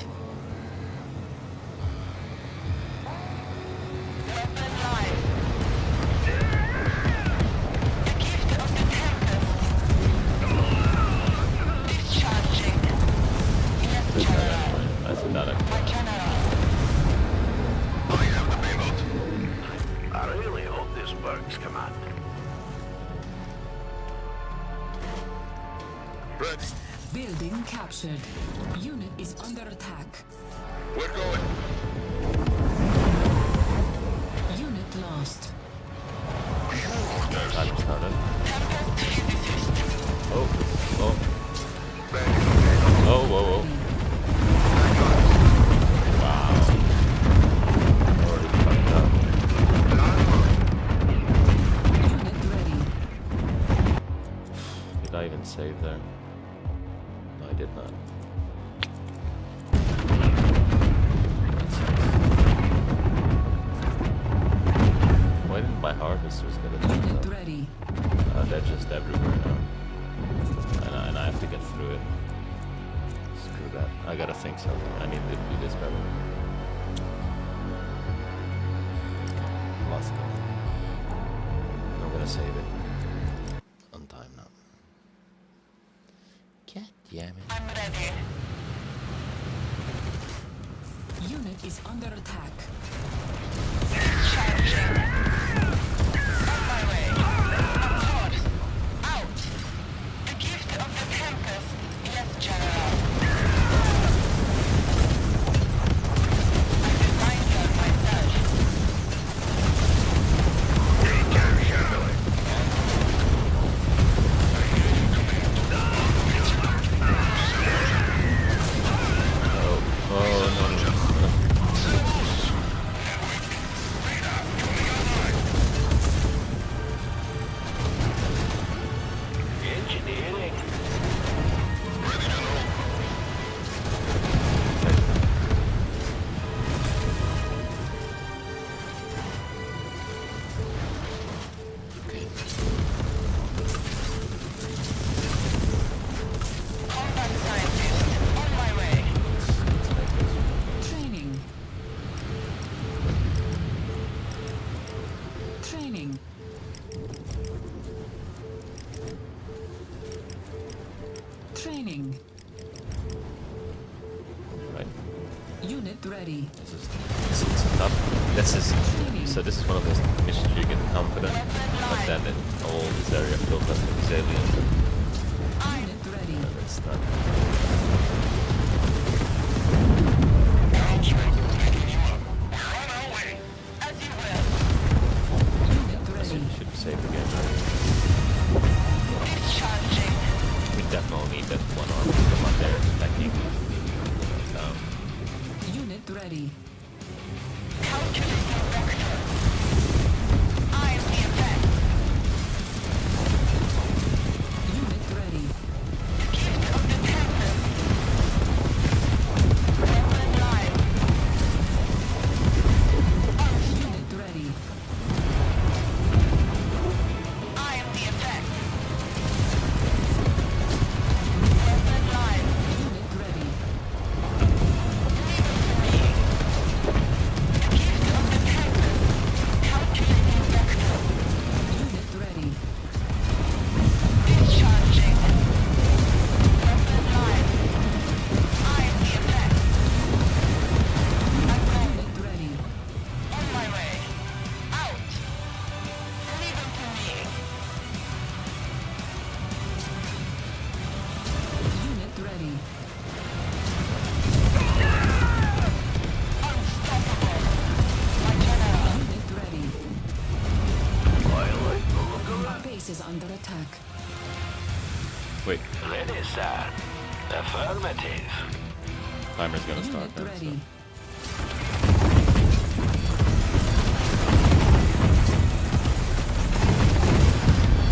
Weapon live. The gift of the Tempest. Discharging. Yes, General. That's not a My General. I have the payload. I really hope this works, Command. Ready. Building captured. Unit is under attack. We're going. Unit lost. time started. Oh, oh. Oh, whoa, whoa. Wow. Already fucked up. Unit ready. Did I even save there? No, I did not. Why didn't my harvesters get it? Unit ready. They're just everywhere now. And I have to get through it. Screw that. I gotta think something. I need to do this better. Lost it. I'm gonna save it. On time now. God damn it. I'm ready. Unit is under attack. Charging. On my way. Of course. Out. The gift of the Tempest. Yes, General. I designed that myself. We can handle it. Oh, no, no. Engineering. Ready to roll. Combat scientist. On my way. Training. Training. Training. Right. Unit ready. It's tough. So this is one of those missions you get confident, but then all this area fills up with these aliens. Unit ready. And it's not. Should be safe again. We definitely need that one arm to come on there attacking. Unit ready. Unit ready. Unit ready. Unit ready. Unit ready. Unit ready. Unit ready. Unit ready. Our base is under attack. Wait, Ready, sir. Affirmative. timer's gonna start Unit now. ready.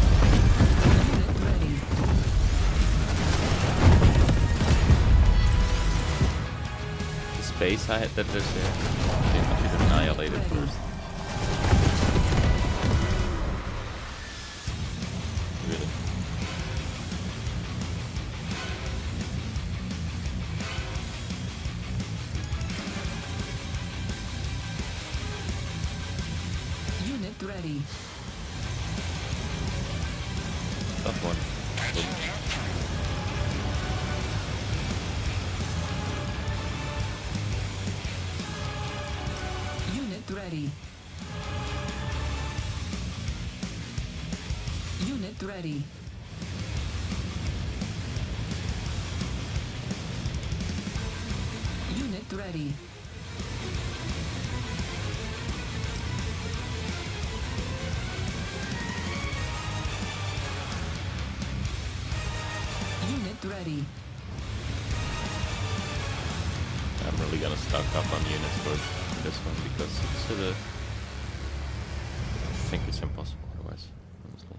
Unit ready. The space that there's there, they should annihilate it first. Really? Unit ready. Tough one. Unit ready. Unit ready. Unit ready. Unit ready. I'm really gonna stock up on units for this one because it's I think it's impossible otherwise, honestly.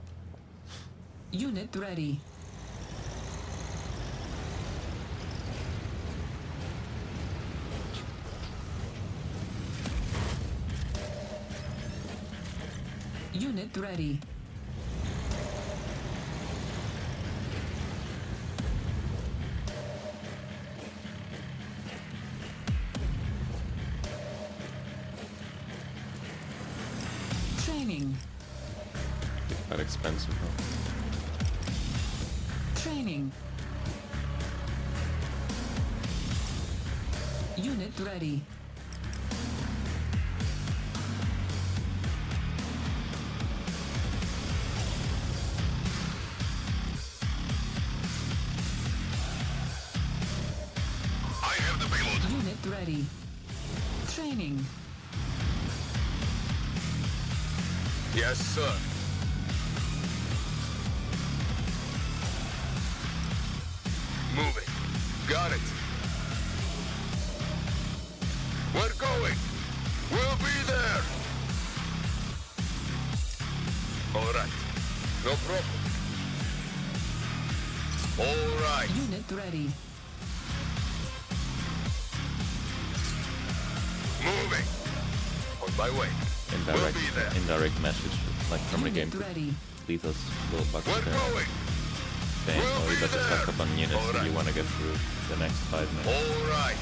Unit ready. Unit ready. Training. Quite expensive though. Training. Unit ready. I have the payload. Unit ready. Training. Yes, sir. Moving. Got it. We're going. We'll be there. All right. No problem. All right. Unit ready. Moving. On my way. We'll be there. Indirect message, like from the game, Unit ready. leave us little buckets We're there. going. Saying, We'll oh, you be got to stock there. up on units All if you right. want to get through the next 5 minutes. All right.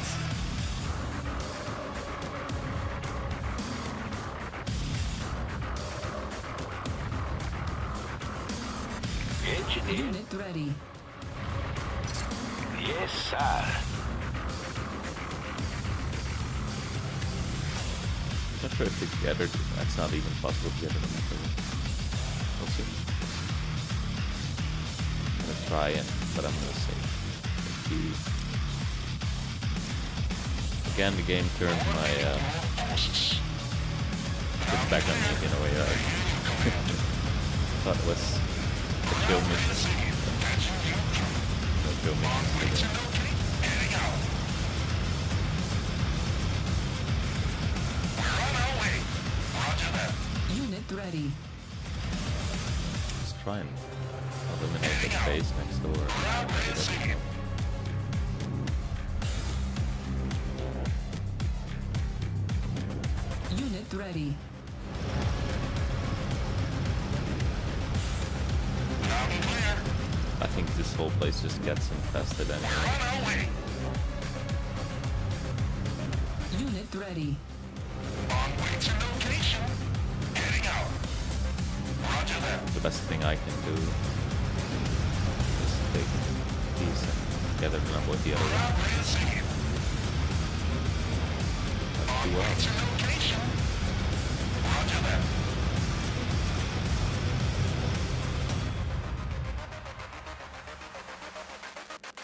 Engineer. Unit ready. Yes, sir. Not sure if they gathered. That's not even possible to gather them. We'll see. I'm gonna try and, but I'm gonna save. Again, the game turned my gets back on me in a way. Thought it was a chill mission. No chill mission. Unit ready. Let's try and eliminate the base next door. Unit ready. I think this whole place just gets infested anyway. Unit ready. The best thing I can do is take these and gather them with the other one. Let's do well.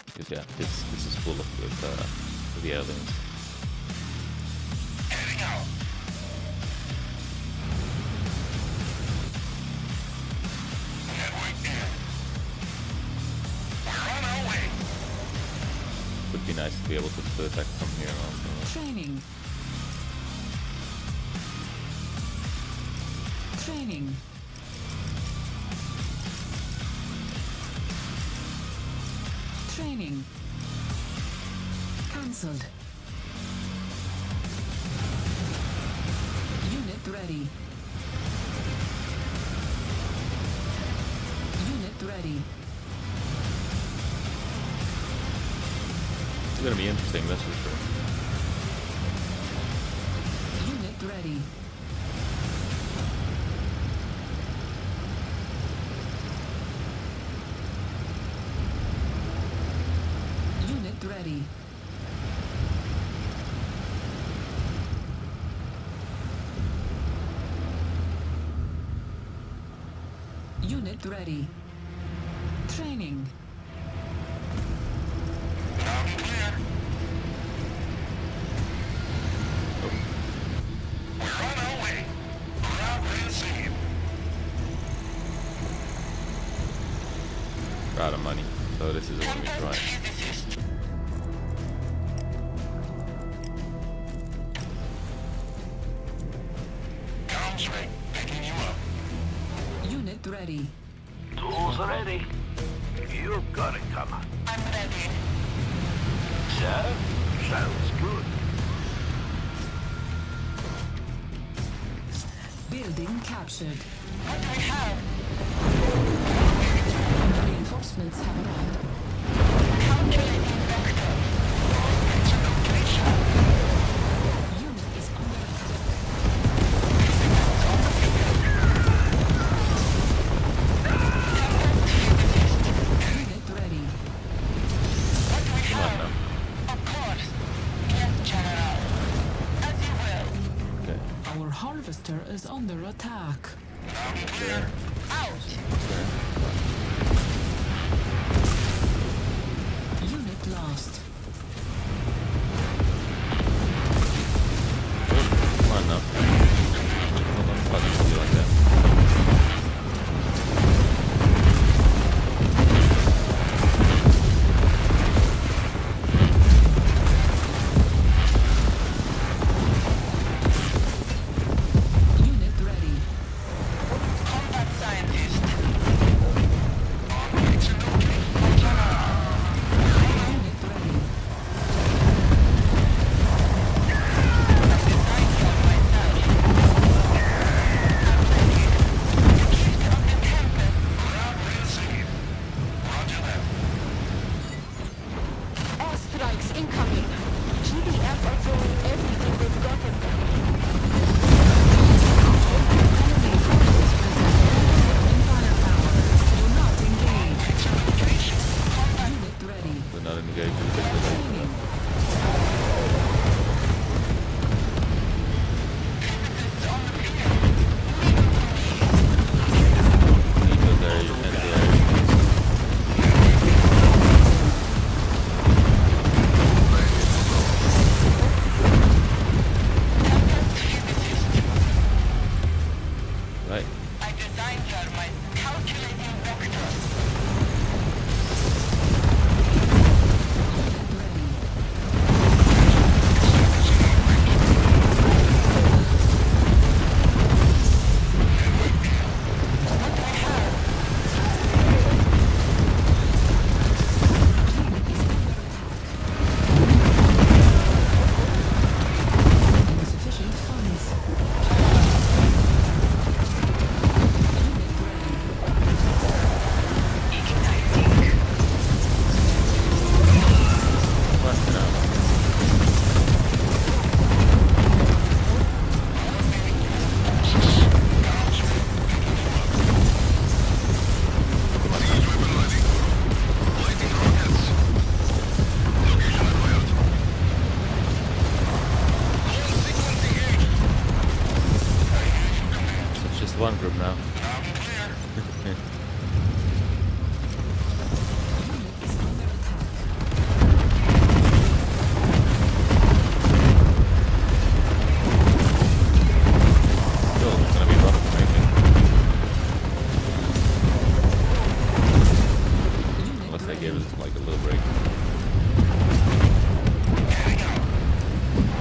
Because yeah, this is full of with the aliens. Would be nice to be able to attack from here also. Training. Training. Training. Cancelled. Unit ready. Unit ready. It's gonna be interesting, that's for sure. Unit ready. Unit ready. Unit ready. Training. We're out of money, so this is a one we try. Unit ready. Tools ready. You got it, come on. I'm ready. Sir? Sounds good. Building captured. What do we have? Reinforcements have arrived. Calculating vector. Location. Unit is under attack. Unit ready. What do we Come on have? now. Of course. Yes, General. As you will. Okay. Our harvester is under attack. Out. Unit lost. Come on now. Hold on, fucking do like that. Unit ready. Combat scientist. Unit ready. Airstrikes incoming. GDF are throwing everything they've got at them. Enemy forces possess overwhelming firepower. Do not engage. Unit ready. We're not engaged with this. Training.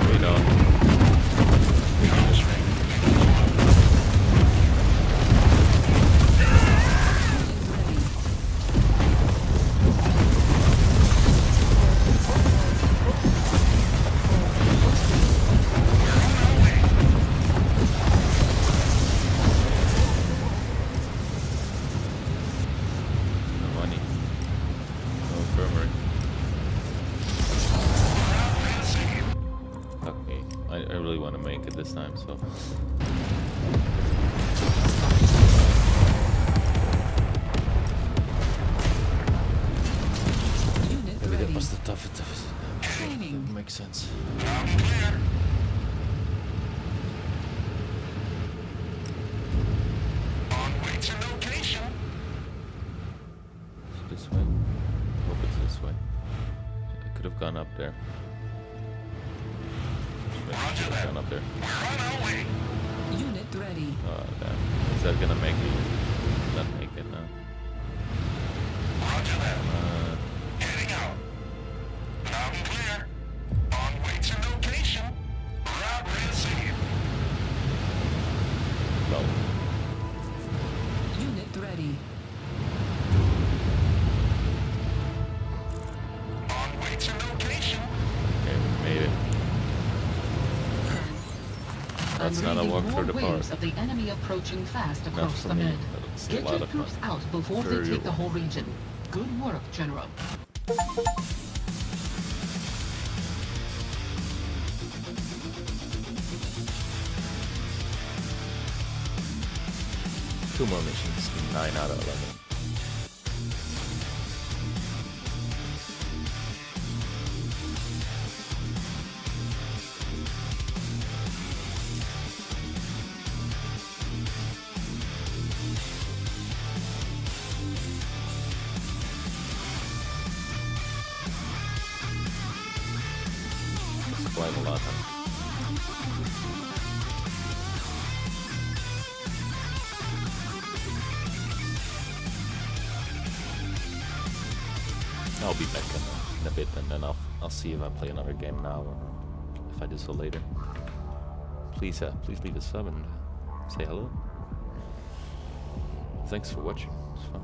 Wait on. No money. No infirmary. Fuck me. I really want to make it this time, so. Maybe that was the toughest. Training. That makes sense. This way? Hope it's this way. I could have gone up there. Maybe I could have gone up there. Unit ready. Oh damn. Is that gonna make me not make it now? Heading out. Loud and clear. On way to location. Route received. Well, Unit ready. On way to location. okay, we made it. That's I'm not a reading walk more through the park. waves of the enemy approaching fast Not across for the me, mid. but it's a Get lot your of fun. troops out before For they take the you. whole region. Good work, General. 2 more missions, 9 out of 11. It's quite a lot, huh? I'll be back in a bit, and then I'll see if I play another game now or if I do so later. Please leave a sub and say hello. Thanks for watching. It's fun.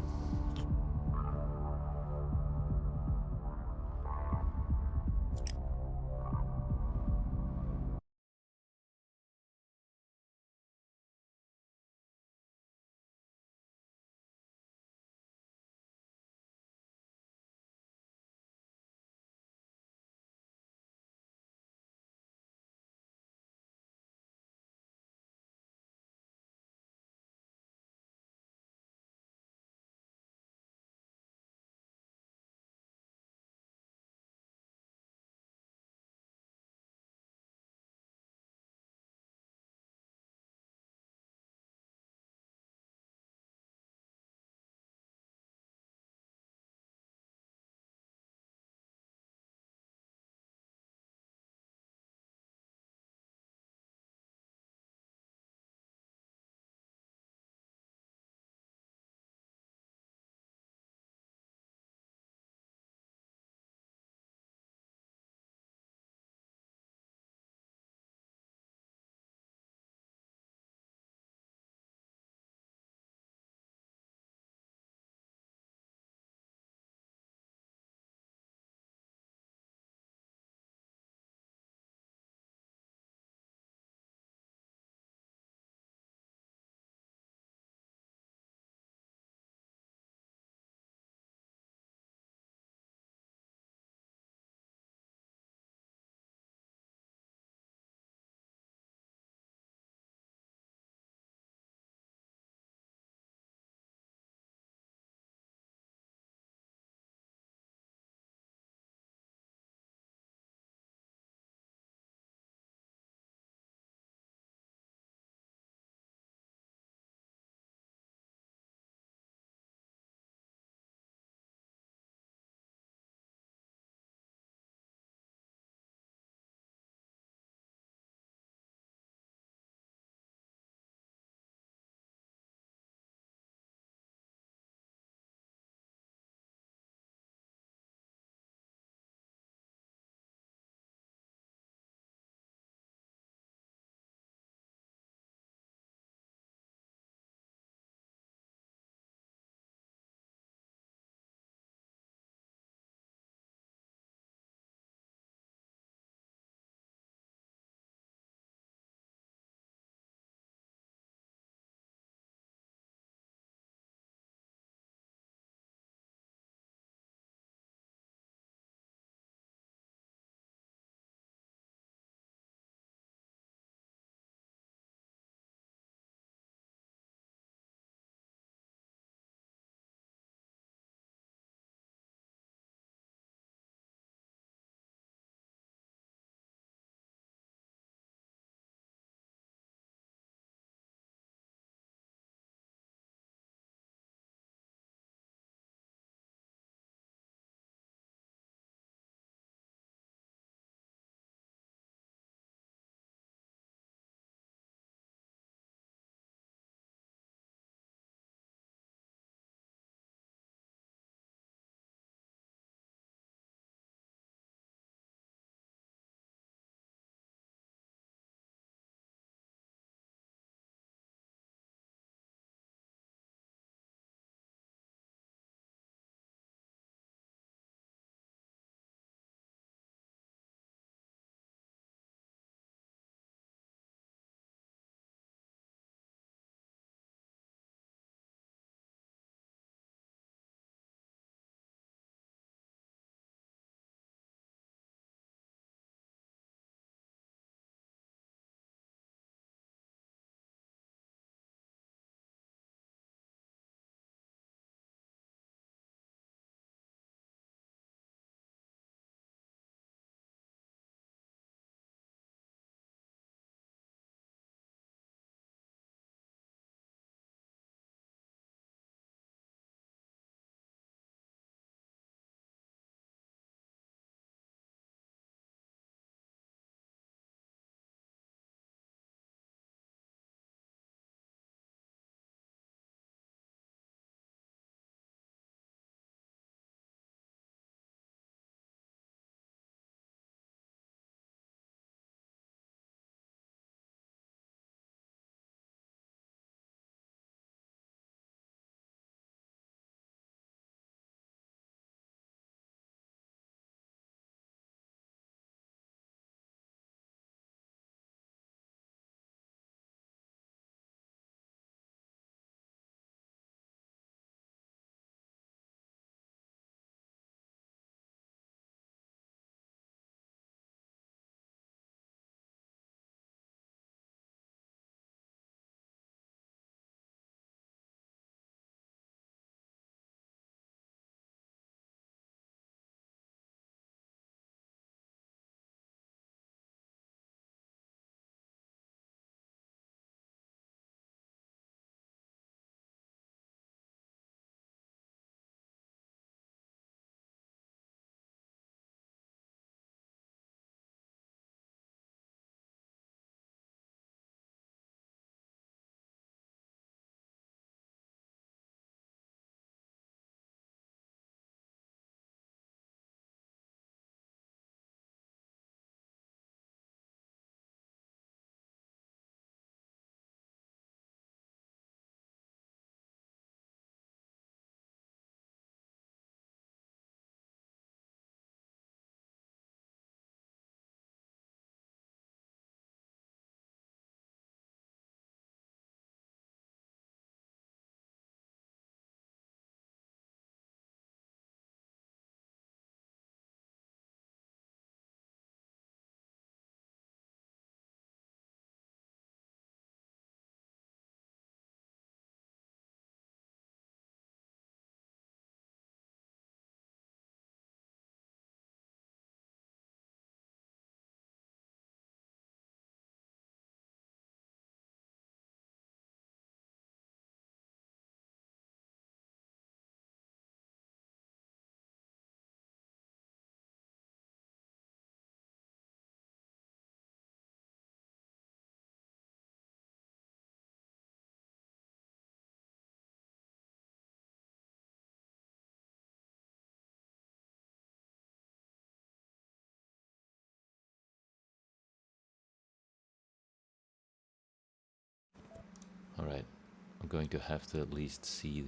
I'm going to have to at least see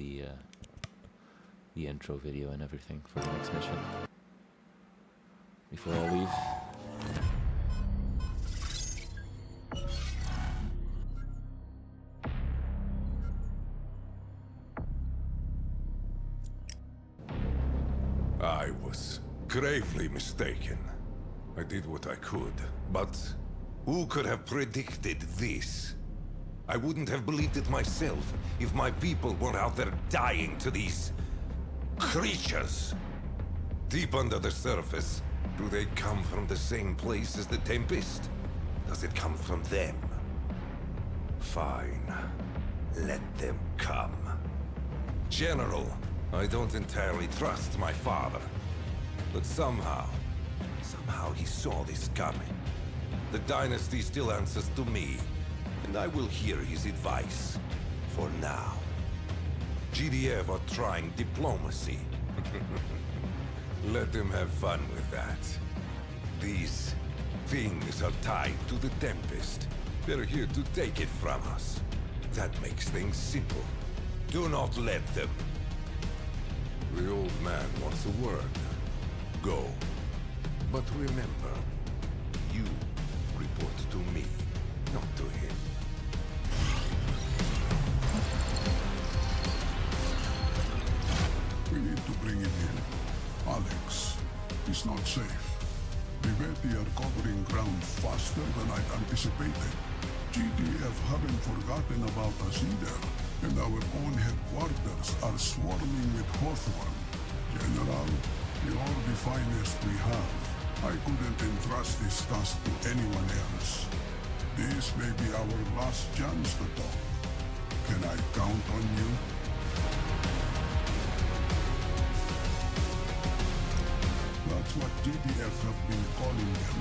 the intro video and everything for the next mission before I leave. I was gravely mistaken. I did what I could, but who could have predicted this? I wouldn't have believed it myself if my people were out there dying to these creatures. Deep under the surface, do they come from the same place as the Tempest? Does it come from them? Fine. Let them come. General, I don't entirely trust my father. But somehow he saw this coming. The dynasty still answers to me, and I will hear his advice. For now. GDF are trying diplomacy. Let them have fun with that. These things are tied to the Tempest. They're here to take it from us. That makes things simple. Do not let them. The old man wants a word. Go. But remember, you report to me, not to him. We need to bring him in. Alex, it's not safe. The Veti are covering ground faster than I'd anticipated. GDF haven't forgotten about us either, and our own headquarters are swarming with Hawthorne. General, you're the finest we have. I couldn't entrust this task to anyone else. This may be our last chance to talk. Can I count on you? That's what GDF have been calling them,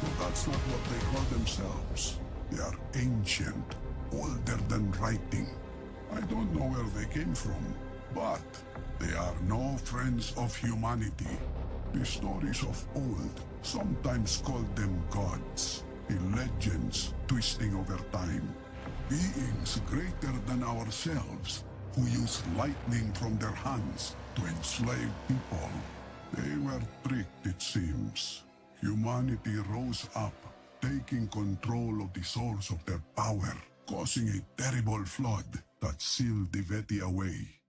but that's not what they call themselves. They are ancient, older than writing. I don't know where they came from, but they are no friends of humanity. The stories of old sometimes called them gods, the legends twisting over time. Beings greater than ourselves who use lightning from their hands to enslave people. They were tricked, it seems. Humanity rose up, taking control of the source of their power, causing a terrible flood that sealed the Veti away.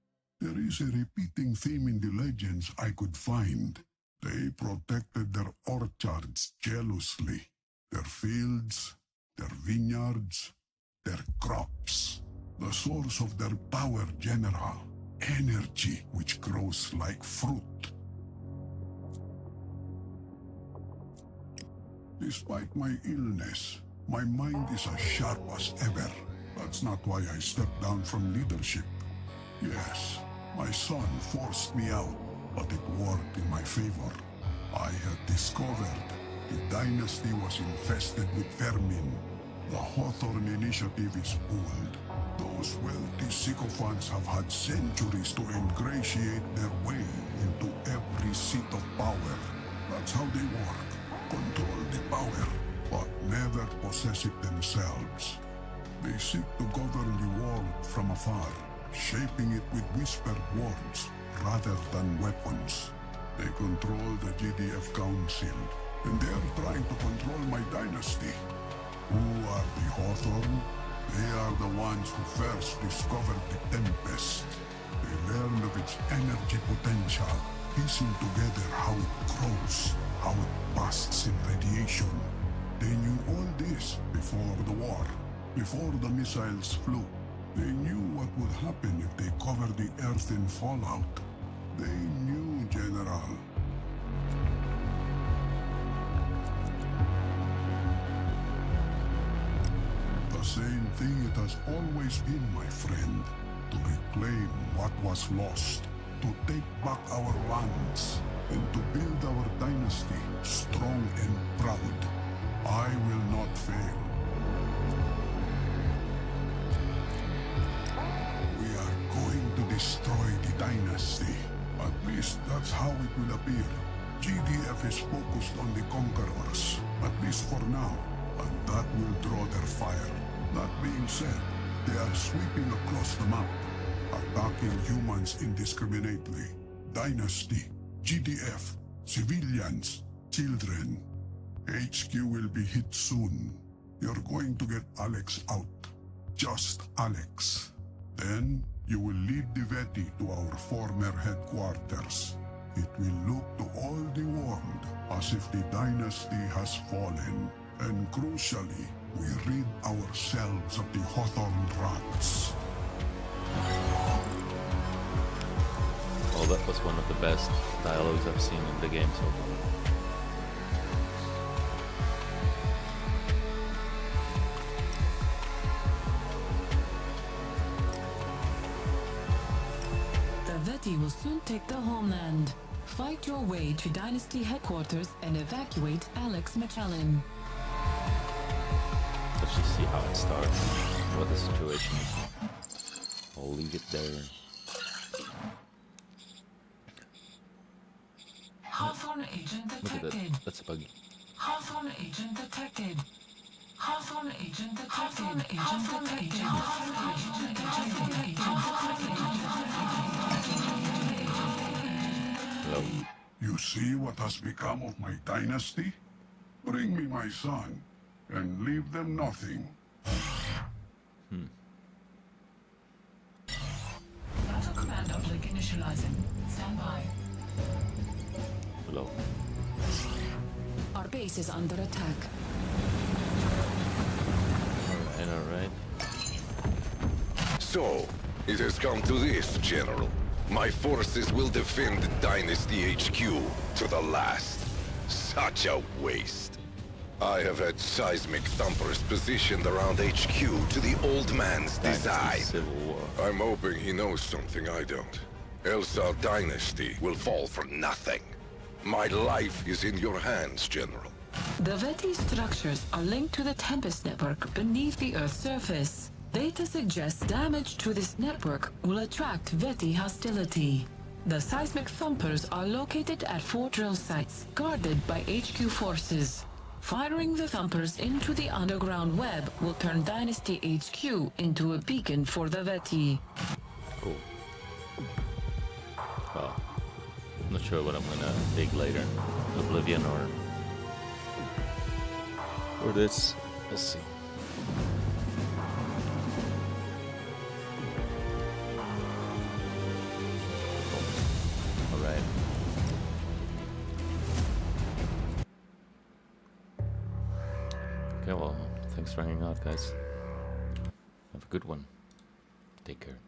There is a repeating theme in the legends I could find. They protected their orchards jealously, their fields, their vineyards, their crops. The source of their power, General. Energy which grows like fruit. Despite my illness, my mind is as sharp as ever. That's not why I stepped down from leadership. Yes, my son forced me out, but it worked in my favor. I had discovered the dynasty was infested with vermin. The Hawthorne Initiative is old. Those wealthy sycophants have had centuries to ingratiate their way into every seat of power. That's how they work. Control the power, but never possess it themselves. They seek to govern the world from afar, shaping it with whispered words rather than weapons. They control the GDF Council, and they are trying to control my dynasty. Who are the Hawthorne? They are the ones who first discovered the Tempest. They learned of its energy potential, piecing together how it grows, how it busts in radiation. They knew all this before the war, before the missiles flew. They knew what would happen if they covered the Earth in fallout. They knew, General. The same thing it has always been, my friend. To reclaim what was lost, to take back our lands, and to build our dynasty strong and proud. I will not fail. We are going to destroy the dynasty. At least that's how it will appear. GDF is focused on the conquerors, at least for now, and that will draw their fire. That being said, They are sweeping across the map, attacking humans indiscriminately. Dynasty, GDF, civilians, children. HQ will be hit soon. You're going to get Alex out. Just Alex. Then, you will lead the Veti to our former headquarters. It will look to all the world as if the dynasty has fallen. And crucially, we rid ourselves of the Hawthorne rats. Well, that was one of the best dialogues I've seen in the game so far. Veti will soon take the homeland. Fight your way to Dynasty headquarters and evacuate Alex McAllen. Let's just see how it starts, what the situation is. I'll leave it there. Hawthorne agent detected. Look at that, that's a buggy. Hawthorne agent detected. Hawthorne agent detected. Hawthorne agent detected. Hello. You see what has become of my dynasty? Bring me my son, and leave them nothing. Battle command uplink initializing. Stand by. Hello. Our base is under attack. Alright. So, it has come to this, General. My forces will defend Dynasty HQ to the last. Such a waste. I have had seismic thumpers positioned around HQ to the old man's design. Civil War. I'm hoping he knows something I don't. Else our dynasty will fall for nothing. My life is in your hands, General. The Veti structures are linked to the Tempest network beneath the Earth's surface. Data suggests damage to this network will attract Veti hostility. The seismic thumpers are located at 4 drill sites, guarded by HQ forces. Firing the thumpers into the underground web will turn Dynasty HQ into a beacon for the Veti. Cool. Well, I'm not sure what I'm gonna dig later. Oblivion or this. Let's see. Alright. Okay, well, thanks for hanging out, guys. Have a good one. Take care.